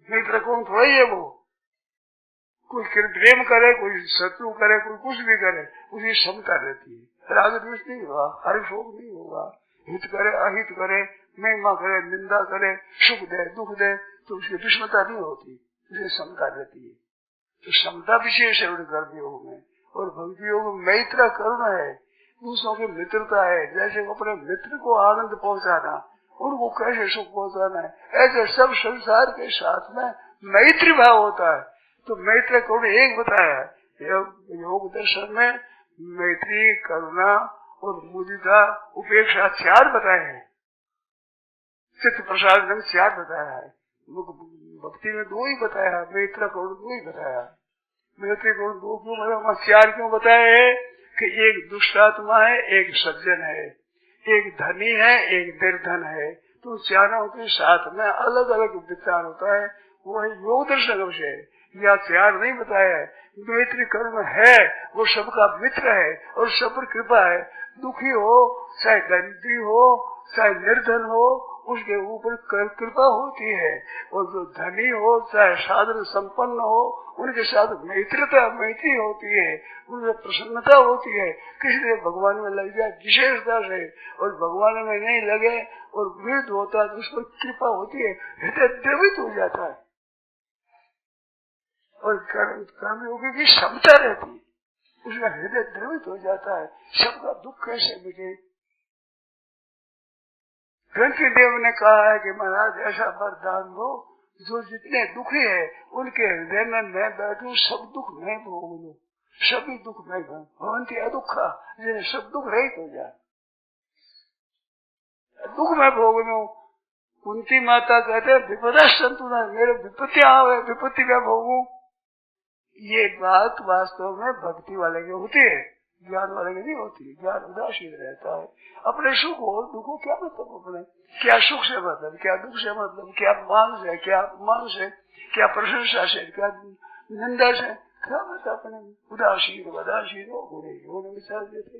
[SPEAKER 4] मित्र कौन थोड़ा ही है वो, कोई प्रेम करे, कोई शत्रु करे, कोई कुछ भी करे, उसकी क्षमता रहती है। राग द्वेष नहीं होगा, हर्ष शोक नहीं होगा, हित करे अहित करे, महिमा करे निंदा करे, सुख दे दुख दे, तो उसकी विषमता नहीं होती, उसकी क्षमता रहती है। तो क्षमता विशेष है कर्म योग में। और भक्ति योग में मैत्र करुणा है, दूसरों की मित्रता है। जैसे अपने मित्र को आनंद पहुंचाना, उनको कैसे सुख पहुंचाना है, ऐसे सब संसार के साथ में मैत्री भाव होता है। तो मैत्र करुणा एक बताया, योग दर्शन में मैत्री करुणा और मुदिता उपेक्षा 4 बताए हैं। चित्त प्रसाद 4 बताया है। भक्ति में 2 ही बताया, मैत्र करुणा 2 ही बताया। मैत्री करुणा 2 क्यों बताया, 4 क्यों बताए है कि एक दुष्टात्मा है, एक सज्जन है, एक धनी है, एक निर्धन है। तो चारों के साथ में अलग अलग विचार होता है। वही योग दर्शन का विषय है। या त्याग नहीं बताया है। मैत्री कर्म है, वो सबका मित्र है और सब पर कृपा है। दुखी हो चाहे दरिद्री हो चाहे निर्धन हो, उसके ऊपर कृपा होती है। और जो धनी हो चाहे साधन संपन्न हो, उनके साथ मैत्री होती है, उनसे प्रसन्नता होती है। किसी ने भगवान में लग जाए विशेषता से और भगवान में नहीं लगे और विरुद्ध होता है तो उस पर कृपा होती है, हृदय द्रवित हो जाता है और कर्मयोगी की क्षमता रहती है, उसका हृदय द्रवित हो जाता है। सबका दुख कैसे मिटे। ग्रंथी देव ने कहा है कि महाराज ऐसा वरदान दो जो जितने दुखी है उनके हृदय में मैं बैठूं, सब दुख मैं भोग लूं, सभी दुख मैं भवंती अदुखा, सब दुख रहित हो जाए, दुख मैं भोग लूं। कुंती माता कहते हैं विपदा संतुना, मेरे विपत्तियां आवे विपत्ति मैं भोगू। ये बात वास्तव में भक्ति वाले की होती है, ज्ञान वाले की नहीं होती। ज्ञान उदासीन रहता है, अपने सुख हो दुख हो क्या मतलब, अपने क्या सुख से मतलब, क्या दुख से मतलब, क्या मान से, क्या अपमान से, क्या प्रशंसा से, क्या निंदा से, क्या मतलब अपने उदासीन उदासीन हो गुणे विचार देते।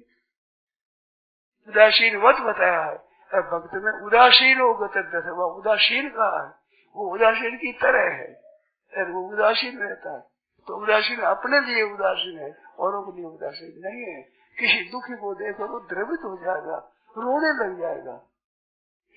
[SPEAKER 4] उदासीन वत बताया है, भक्त में उदासीन हो गतव्य, वह उदासीन कहा है, वो उदासीन की तरह है, वो उदासीन रहता है। तो उदासीन अपने लिए उदासीन है, औरों के लिए उदासीन नहीं है। किसी दुखी को देखो तो द्रवित हो जाएगा, रोने लग जाएगा।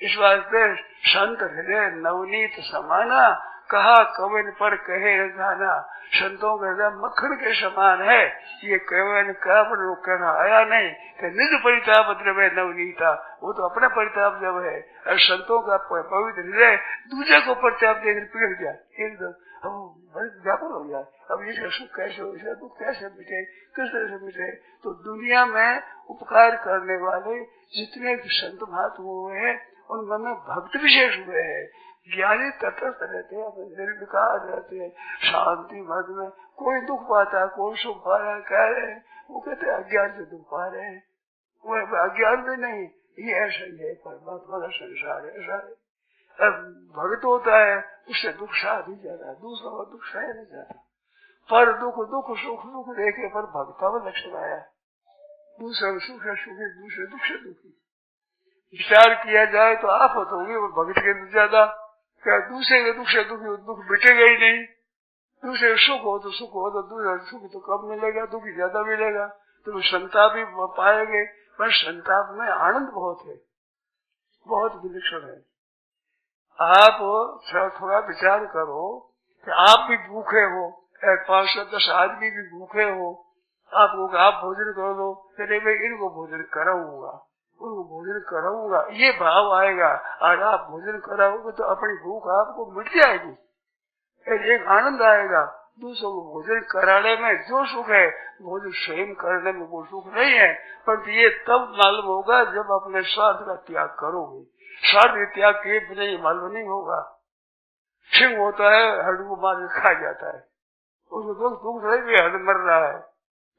[SPEAKER 4] इस वास्ते संत हृदय नवनीत समाना, कहा कवन पर कहे जाना। संतों का हृदय मक्खन के समान है, ये कवन का कहना आया नहीं कि निज परिताप द्रव्य नवनीता, वो तो अपना परिताप जब है। और संतों का पवित्र हृदय दूसरे को परिताप देकर पिघल जाए एकदम, हम बड़े व्याकुल हो जाए। अब ये सुख कैसे हो, इसका दुख कैसे मिटे, किस तरह से मिटे। तो दुनिया में उपकार करने वाले जितने संत महात्मा हुए हैं उनमें भक्त विशेष हुए हैं। ज्ञानी तटस्थ रहते हैं, निर्विकार रहते हैं, शांति मत में। कोई दुख पाता है, कोई सुख पा रहा है, कह रहे हैं, वो कहते हैं अज्ञान से दुख पा रहे हैं। वो अज्ञान भी नहीं, ये ऐसा ही है, परमात्मा का संसार ऐसा है। भक्त होता है उससे दुख सह नहीं जाता, दूसरों का दुख सह नहीं जाता। पर दुख दुख सुख दुख देखे पर भक्ता में लक्षण आया, दूसरे सुख है सुखी, दूसरे दुख से दुखी। विचार किया जाए तो आफत होगी वो भक्त के ज्यादा। क्या दूसरे के दुख से दुखी, दुख मिटेगा ही नहीं। दूसरे सुख हो तो दूसरा सुख तो कम मिलेगा, दुखी ज्यादा मिलेगा। तो संताप भी पाएंगे, पर संताप में आनंद बहुत है, बहुत विलक्षण है। आप थोड़ा विचार करो कि आप भी भूखे हो, 510 आदमी भी भूखे हो, आपको आप भोजन कर दो, फिर मैं इनको भोजन कराऊंगा, उनको भोजन कराऊंगा, ये भाव आएगा। और आप भोजन कराओगे तो अपनी भूख आपको मिट जाएगी, एक आनंद आएगा। दूसरों को भोजन कराने में जो सुख है, भोजन स्वयं करने में वो सुख नहीं है। पर ये तब मालूम होगा जब अपने स्वार्थ का त्याग करोगे। स्वार्थ के त्याग के बिना ये मालूम नहीं होगा। सिंह होता है, हड्डी को मार के खा जाता है, उसको दुख नहीं भी हड्डी मर रहा है।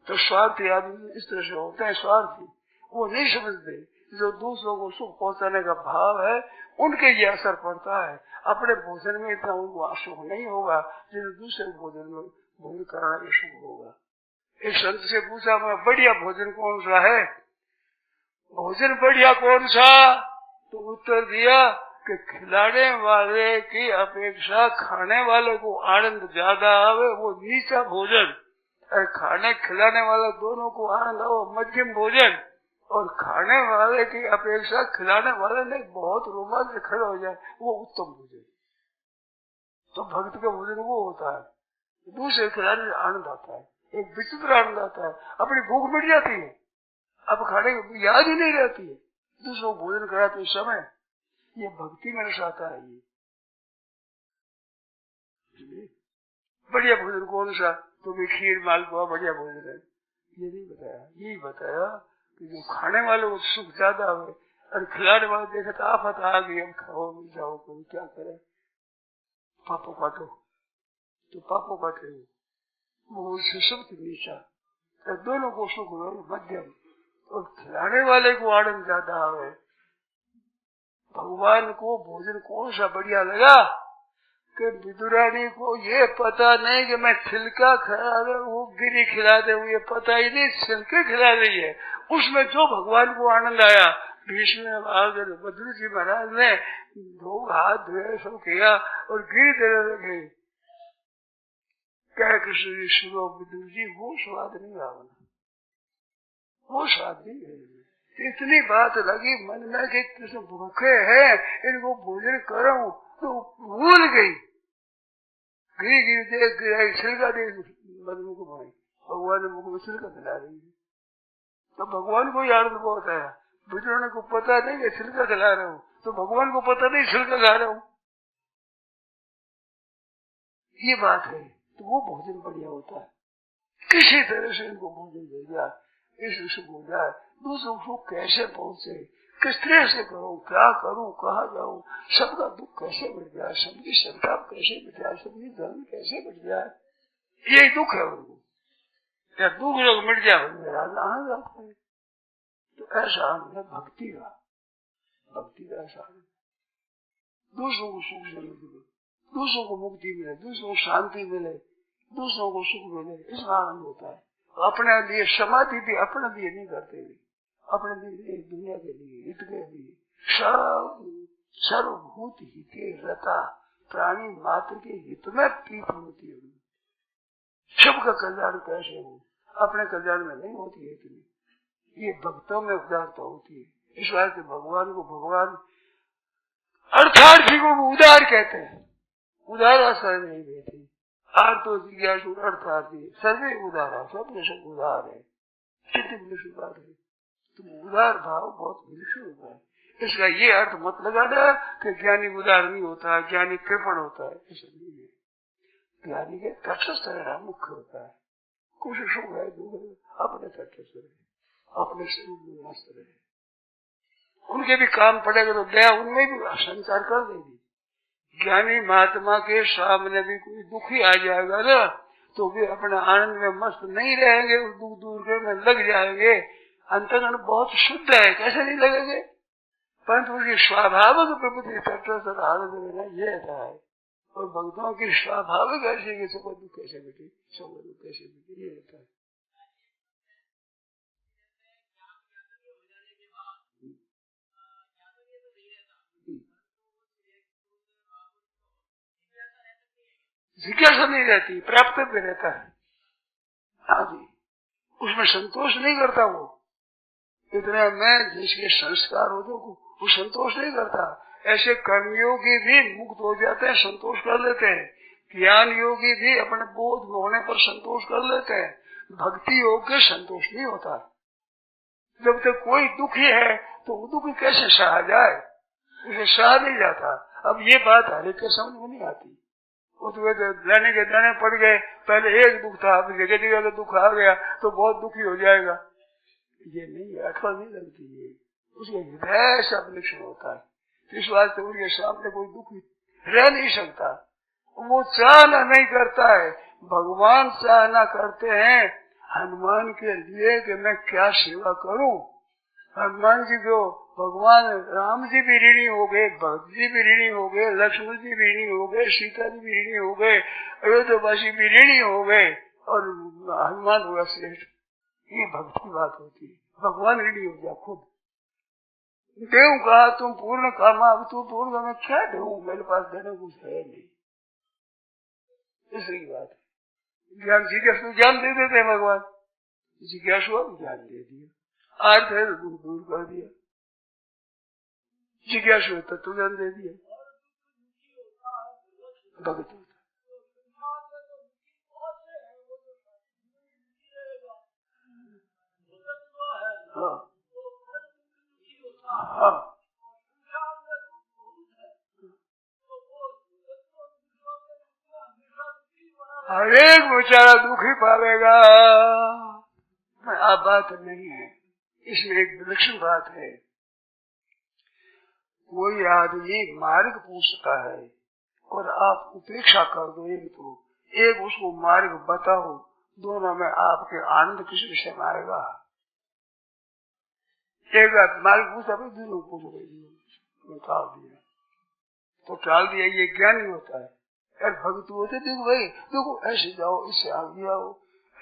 [SPEAKER 4] तो स्वार्थी आदमी इस तरह से होते हैं, स्वार्थी वो नहीं समझते। जो दूसरों को सुख पहुंचाने का भाव है उनके ये असर पड़ता है। अपने भोजन में इतना उनको सुख नहीं होगा जिन्हें दूसरे भोजन में भोजन कराना में सुख होगा। इस संत से पूछा मैं, बढ़िया भोजन कौन सा है, भोजन बढ़िया कौन सा? तो उत्तर दिया कि खिलाने वाले की अपेक्षा खाने वाले को आनंद ज्यादा आवे वो नीचा भोजन, और खाने खिलाने वाले दोनों को आनंद आओ मध्यम भोजन। और खाने वाले की अपेक्षा खिलाने वाले ने बहुत रोमांच से खड़ा हो जाए वो उत्तम भोजन। तो भक्त का भोजन वो होता है, दूसरे खिलाने से आनंद आता है, एक विचित्र आनंद आता है, अपनी भूख मिट जाती है, अब खाने की याद ही नहीं रहती है। दूसरों को भोजन कराते समय ये भक्ति में रसाता है। ये बढ़िया भोजन कौन सा, तो भी खीर मालपुआ बढ़िया भोजन है, ये नहीं बताया। यही बताया कि जो खाने वाले वो सुख ज्यादा हुए और खिलाने वाले देखे तो आफत आ गई, हम खाओ जाओ कोई क्या करे, पापो काटो तो पापो काटे, वो सबसे नीचा। तो दोनों को सुख हो मध्यम, और खिलाने वाले को आनंद ज्यादा आवे। भगवान को भोजन कौन सा बढ़िया लगा कि विदुरानी को ये पता नहीं कि मैं छिलका खिला रहा हूँ, वो गिरी खिला दे, ये पता ही नहीं छिलके खिला रही है। उसमें जो भगवान को आनंद आया, भीष्म बद्री जी महाराज ने दो हाथ धोए सब किया और गिरी देने लगे। क्या कृष्ण जी सुनो विदुर जी, वो स्वाद नहीं आवना, वो स्वाद नहीं है। इतनी बात लगी मन में कि कृष्ण भूखे हैं, इनको भोजन करूं, तो भूल गई। गिरी गिरी देख गिराई, छिलका देख मुख भाई, भगवान ने मुख में छिलका दिला रही है। तो भगवान को याद बहुत है, बुजुर्गों को पता नहीं कि छिलका खिला रहा हूँ, तो भगवान को पता नहीं छिलका खा रहा हूँ, ये बात है। तो वो भोजन बढ़िया होता है। किसी तरह से इनको भोजन दे दिया, इस विषय हो जाए, दूसरों को कैसे पहुंचे, किस तरह से करूं, क्या करूं, कहाँ जाऊं, सबका दुख कैसे मिट जाए, सबकी संताप कैसे मिट जाए, सबकी धर्म कैसे मिट जाए, यही दुख है उनको। क्या दुख लोग मिट जाए मेरा कहाँ जाता है। तो ऐसा है भक्ति का, भक्ति का ऐसा है। दूसरों को सुख से मिले, दूसरों को मुक्ति मिले, दूसरों को शांति मिले, दूसरों को सुख मिले, इसमें आनंद होता है। अपने लिए समाधि भी अपने लिए नहीं करते, अपने लिए दुनिया के लिए, हित के लिए। सर्वभूत हिते रता, प्राणी मात्र के हित में प्रीत होती है। सबका कल्याण कैसे हो, अपने कल्याण में नहीं होती है इतनी। ये भक्तों में उदारता होती है। इस बात से भगवान को भगवान अर्थार्थी को उदार कहते हैं। उदार आशा नहीं देती, आर्तो जिज्ञासु अर्थार्थी सर्वे उदार है, सब सब उदार है। कितनी विलक्षण बात है। तो उदार भाव बहुत विलक्षण होता है। इसका ये अर्थ मत लगाना कि ज्ञानी उदार नहीं होता, ज्ञानी कृपण होता है, ऐसा नहीं है। ज्ञानी के तटस्थ रहना मुख्य होता है। कुछ सुख है दुख है, अपने तटस्थ रहे, अपने स्वरूप में मस्त रहे। उनके भी काम पड़ेगा तो दया उनमें भी संचार कर देगी। ज्ञानी महात्मा के सामने भी कोई दुखी आ जाएगा ना, तो वे अपने आनंद में मस्त नहीं रहेंगे, उस दुख दूर करने में लग जाएंगे। अंतर्गण बहुत शुद्ध है, कैसे नहीं लगेंगे, परंतु उसकी स्वाभाविक प्रवृत्ति तटस्थ आनंद में ये रहता है। और भक्तों की स्वाभाविक ऐसे कि सब दुख कैसे मिटे, सब दुख कैसे मिटे, ये रहता है। जिज्ञासा नहीं रहती, प्राप्त भी रहता है। हाँ जी, उसमें संतोष नहीं करता वो। इतने में जिसके संस्कार हो तो वो संतोष नहीं करता। ऐसे कर्मयोगी भी मुक्त हो जाते हैं, संतोष कर लेते हैं। ज्ञान योगी भी अपने बोध होने पर संतोष कर लेते हैं। भक्ति योग के संतोष नहीं होता। जब तक कोई दुखी है तो वो दुख कैसे सहा जाए, उसे सहा नहीं जाता। अब ये बात हर एक के समझ में नहीं आती। वो तो लेने के दाने पड़ गए, पहले एक दुख था, अब जगह जगह का दुख आ गया तो बहुत दुखी हो जाएगा, ये नहीं, अटकल नहीं लगती है। उसके हृदय से विलक्षण होता है। इस वास्ते उनके सामने कोई दुखी रह नहीं सकता। वो चाहना नहीं करता है, भगवान चाहना करते हैं हनुमान के लिए कि मैं क्या सेवा करूं। हनुमान जी को भगवान राम जी भी ऋणी हो गए, भरत जी भी ऋणी हो गए, लक्ष्मण जी भी ऋणी हो गए, सीता जी भी ऋणी हो गए, अयोध्यावासी भी ऋणी हो गए और हनुमान हुआ श्रेष्ठ। ये भक्ति की बात होती है। भगवान ऋणी हो गया खुद। देव कहा तुम पूर्ण कामा, अब तू पूर्ण, मैं क्या दूं, मेरे पास देने कुछ है नहीं। इसकी बात है। ज्ञान जिज्ञासु ज्ञान दे देते भगवान, जिज्ञासु ज्ञान दे दिया, अर्थ है तो दूर कर दिया, जिज्ञासु तत्व ज्ञान दे दिया, भगत होता। हाँ हाँ, हर एक बेचारा दुखी पावेगा। आप बात नहीं है, इसमें एक विलक्षण बात है। कोई आदमी मार्ग पूछता है और आप उपेक्षा कर दो, एक उसको मार्ग बताओ, दोनों में आपके आनंद किस विषय में आएगा। एक मार्ग पूछा भी दोनों पूछ टाल दिया, तो टाल दिया, ये ज्ञान ही होता है। यार भक्त होते देखो भाई देखो ऐसे जाओ इससे आगे आओ,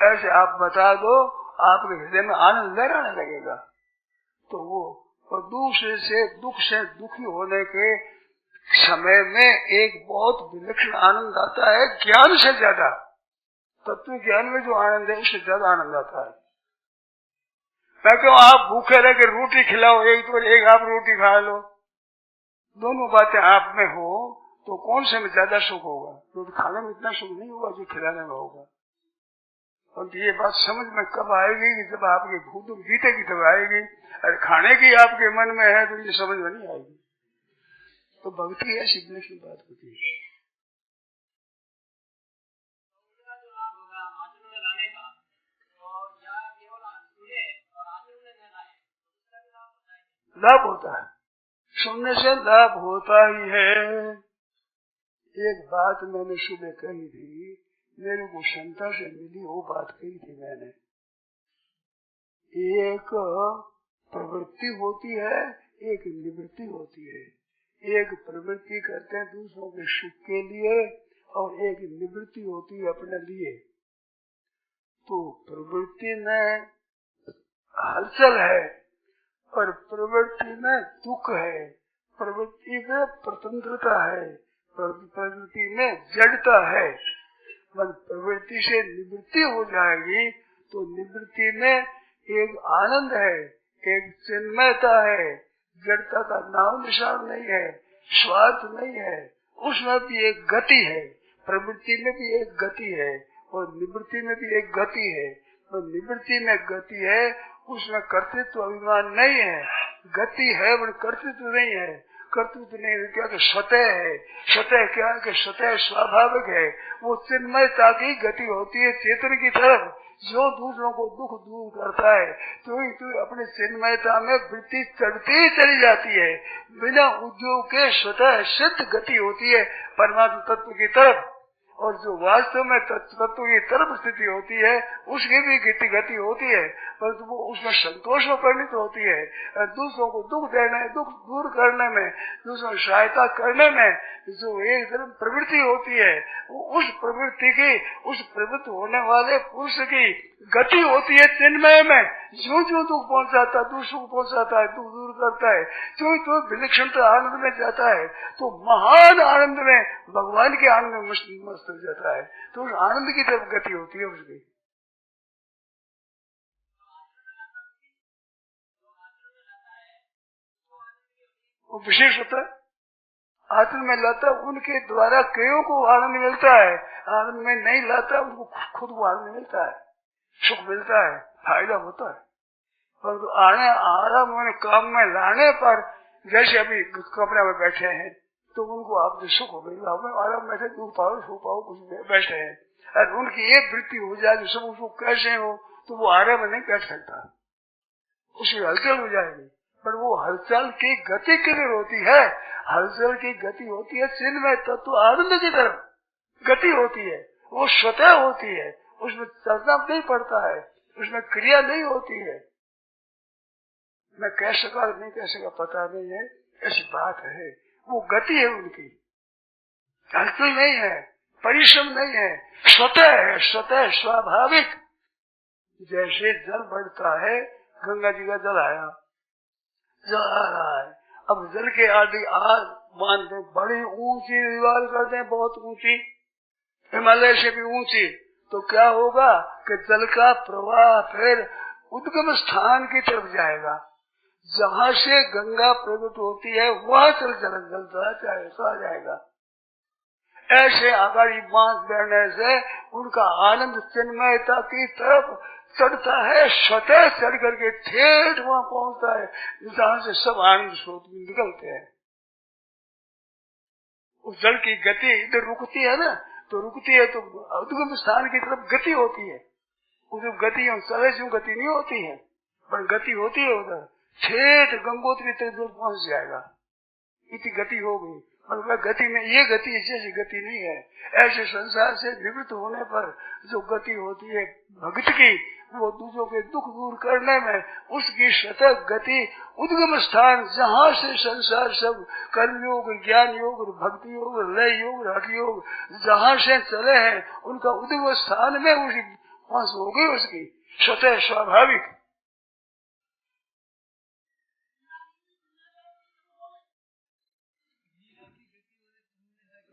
[SPEAKER 4] ऐसे आप बता दो, आपके हृदय में आनंद लहराने लगेगा। तो वो और दूसरे से दुख से दुखी होने के समय में एक बहुत विलक्षण आनंद आता है, ज्ञान से ज्यादा। तत्व ज्ञान में जो आनंद है उससे ज्यादा आनंद आता है। मैं क्यों आप भूखे रह के रोटी खिलाओ, एक तो एक आप रोटी खा लो, दोनों बातें आप में हो तो कौन से में ज्यादा सुख होगा? रोटी खाने में इतना सुख नहीं होगा जो खिलाने में होगा। और ये बात समझ में कब आएगी कि जब आपके भूत बीतेगी तब आएगी, और खाने की आपके मन में है तो ये समझ में नहीं आएगी। तो भक्ति ऐसी विलक्षण बात होती है। लाभ होता है, सुनने से लाभ होता ही है। एक बात मैंने सुबह कही थी, मेरे को क्षमता से मिली वो बात कही थी मैंने। एक प्रवृत्ति होती है, एक निवृत्ति होती है। एक प्रवृत्ति करते हैं दूसरों के सुख के लिए और एक निवृत्ति होती है अपने लिए। तो प्रवृत्ति में हलचल है और प्रवृत्ति में दुख है, प्रवृत्ति में स्वतंत्रता है, प्रवृत्ति में जड़ता है। प्रवृत्ति से निवृत्ति हो जाएगी तो निवृत्ति में एक आनंद है, एक चिन्मयता है, जड़ता का नाम निशान नहीं है, स्वार्थ नहीं है, उसमें भी एक गति है। प्रवृत्ति में भी एक गति है और निवृत्ति में भी एक गति है। तो निवृत्ति में गति है, उसमें कर्तृत्व अभिमान नहीं है, गति है पर कर्तृत्व नहीं है। कर्तृत्व नहीं है क्या कि स्वतः है, स्वतः क्या है कि स्वतः स्वाभाविक है। वो चिन्मयता की गति होती है चेतन की तरफ। जो दूसरों को दुख दूर करता है तो ही तो अपनी चिन्मयता में वृत्ति चढ़ती ही चली जाती है। बिना उद्योग के स्वतः सिद्ध गति होती है परमात्मा तत्व की तरफ। और जो वास्तव में तत्व की तरफ स्थिति होती है उसकी भी गति होती है, परंतु वो उसमें संतोष में परिणित होती है। दूसरों को दुख देने, दुख दूर करने में, दूसरों की सहायता करने में जो एक तरफ प्रवृत्ति होती है, उस प्रवृत्ति की, उस प्रवृत्त होने वाले पुरुष की गति होती है चिन्मय में। जो जो दुख पहुंचाता है, दुख सुख पहुंचाता है, दुख दूर करता है, तो विलक्षणता आनंद में जाता है, तो महान आनंद में, भगवान के आनंद में मस्त हो जाता है। तो उस आनंद की तरफ गति होती है उसकी। वो विशेष होता है, आनंद में लाता है, उनके द्वारा कईयों को आनंद मिलता है। आनंद में नहीं लाता उनको खुद को आनंद मिलता है, सुख मिलता है, फायदा होता है। पर तो आराम में काम में लाने पर, जैसे अभी कमरे में बैठे हैं तो उनको आप जो सुख हो गई, हमें आराम बैठे दुख पाओ सुख पाओ कुछ बैठे हैं, और उनकी एक वृत्ति हो जाए सब सुख कैसे हो तो वो आराम में नहीं बैठ सकता, उसकी हलचल हो जाएगी। पर वो हलचल की गति किधर होती है? हलचल की गति होती है चिन्मय तत्व आनंद की तरफ गति होती है। वो स्वतः होती है, उसमें चलना नहीं पड़ता है, उसमें क्रिया नहीं होती है। मैं कह सका नहीं कह सका पता नहीं है, ऐसी बात है। वो गति है उनकी, हलचल नहीं है, परिश्रम नहीं है, स्वतः है, स्वतः स्वाभाविक। जैसे जल बढ़ता है, गंगा जी का जल आया, जल आ रहा है, अब जल के आदि आज मानते बड़ी ऊंची दीवार करते हैं, बहुत ऊंची, हिमालय से भी ऊंची, तो क्या होगा कि जल का प्रवाह फिर उद्गम स्थान की तरफ जाएगा, जहाँ से गंगा प्रकट होती है वहाँ चल चला जाएगा। ऐसे आगाड़ी बांध देने से उनका आनंद चिन्मयता की तरफ चढ़ता है, स्वतः चढ़ करके ठेठ वहाँ पहुँचता है जहाँ से सब आनंद स्रोत में निकलते हैं। उस जल की गति इधर रुकती है ना, तो रुकती है तो उद्गम स्थान की तरफ गति होती है। उधर गति चले से गति नहीं होती है, पर गति होती है उधर ठेठ गंगोत्री तक पहुंच जाएगा, इतनी गति हो गई। और वह गति में ये गति जैसी गति नहीं है। ऐसे संसार से निवृत्त होने पर जो गति होती है भक्त की, वो दूसरों के दुख दूर करने में उसकी स्वतः गति उद्गम स्थान जहाँ से संसार सब कर्म योग, ज्ञान योग, भक्ति योग, लय योग, हठ योग जहाँ से चले हैं उनका उद्गम स्थान में उसकी पहुंच हो गई, उसकी स्वतः स्वाभाविक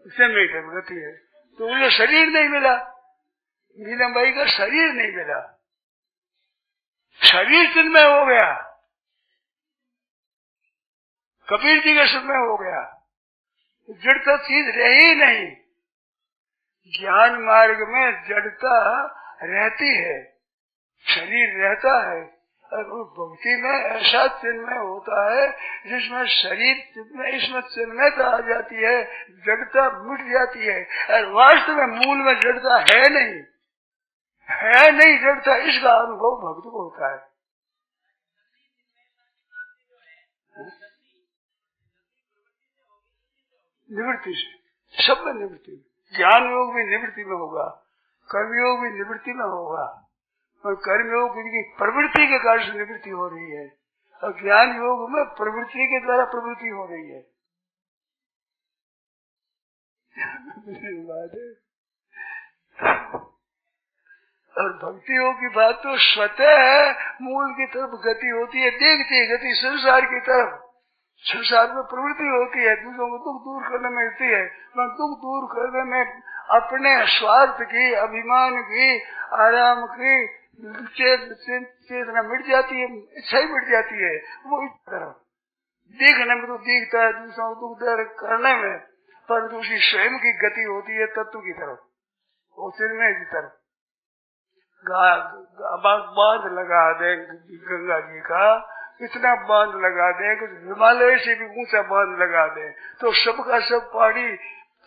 [SPEAKER 4] समय गति है। तो उन्हें शरीर नहीं मिला, नीलमबाई का शरीर नहीं मिला, शरीर चिन्मय हो गया, कबीर जी के समय हो गया, जड़ता चीज रही नहीं। ज्ञान मार्ग में जड़ता रहती है, शरीर रहता है, और भक्ति में ऐसा चिन्मय होता है जिसमें शरीर चिन्मय, इसमें चिन्मयता आ जाती है, जड़ता मिट जाती है, और वास्तव में मूल में जड़ता है नहीं जड़ता, इसका अनुभव भक्त को होता है। निवृत्ति से, सब में निवृत्ति, ज्ञान योग भी निवृत्ति में होगा, कर्म योग भी निवृत्ति में होगा, और कर्म योग की प्रवृत्ति के कारण से निवृत्ति हो रही है, और ज्ञान योग में प्रवृत्ति के द्वारा प्रवृत्ति हो रही है। और भक्ति योग की बात तो स्वतः मूल की तरफ गति होती है, देखती है गति संसार की तरफ, संसार में प्रवृत्ति होती है, दूसरों को दुख दूर करने में होती है, पर दुख दूर करने में अपने स्वार्थ की, अभिमान की, आराम की चेतना मिट जाती है, इच्छा ही मिट जाती है। वो इस तरफ देखने में तो दिखता है दूसरों को दुख दर्द करने में, परंतु उसकी स्वयं की गति होती है तत्व की तरफ, वो चिन्मय की तरफ। बांध लगा दे गंगा जी का, इतना बांध लगा दे कि हिमालय से भी ऊंचा बांध लगा दे, तो सबका सब पानी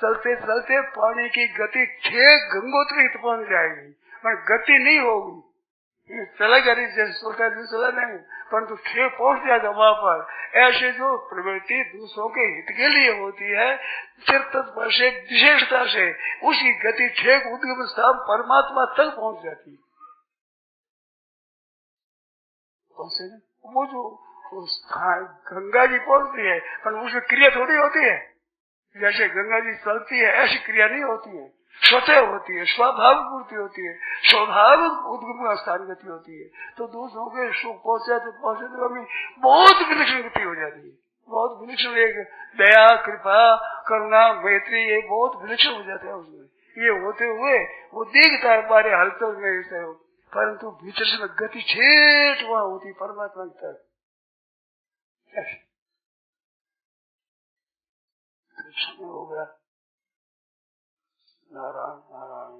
[SPEAKER 4] चलते चलते पानी की गति ठेक गंगोत्री तक पहुंच जाएगी, पर गति नहीं होगी, चलेगा नहीं जैसे सोचा नहीं चला नहीं, परंतु ठेक पहुंच जाएगा वहां पर। ऐसे जो प्रवृत्ति दूसरों के हित के लिए होती है, तत्पर से विशेषता से उसकी गति ठेक उद्गम स्थान परमात्मा तक पहुंच जाती है। वो जो गंगा जी पहुंचती है, पर उसमें क्रिया थोड़ी होती है, जैसे गंगा जी चलती है ऐसी क्रिया नहीं होती है, स्वतः होती है, स्वाभाविक पूर्ति होती है, स्वाभाविक उद्गम स्थान गति होती है। तो दूसरों के सुख पहुंचे बहुत विलक्षण गति हो जाती है, बहुत विलक्षण, एक दया कृपा करुणा मैत्री ये बहुत विलक्षण हो जाते हैं उसमें। ये होते हुए वो देखता है हमारे हलचल में ऐसे हो, परंतु भीतर से गति छेट वहां होती परमात्मा की तरफ। हो गया नारायण नारायण।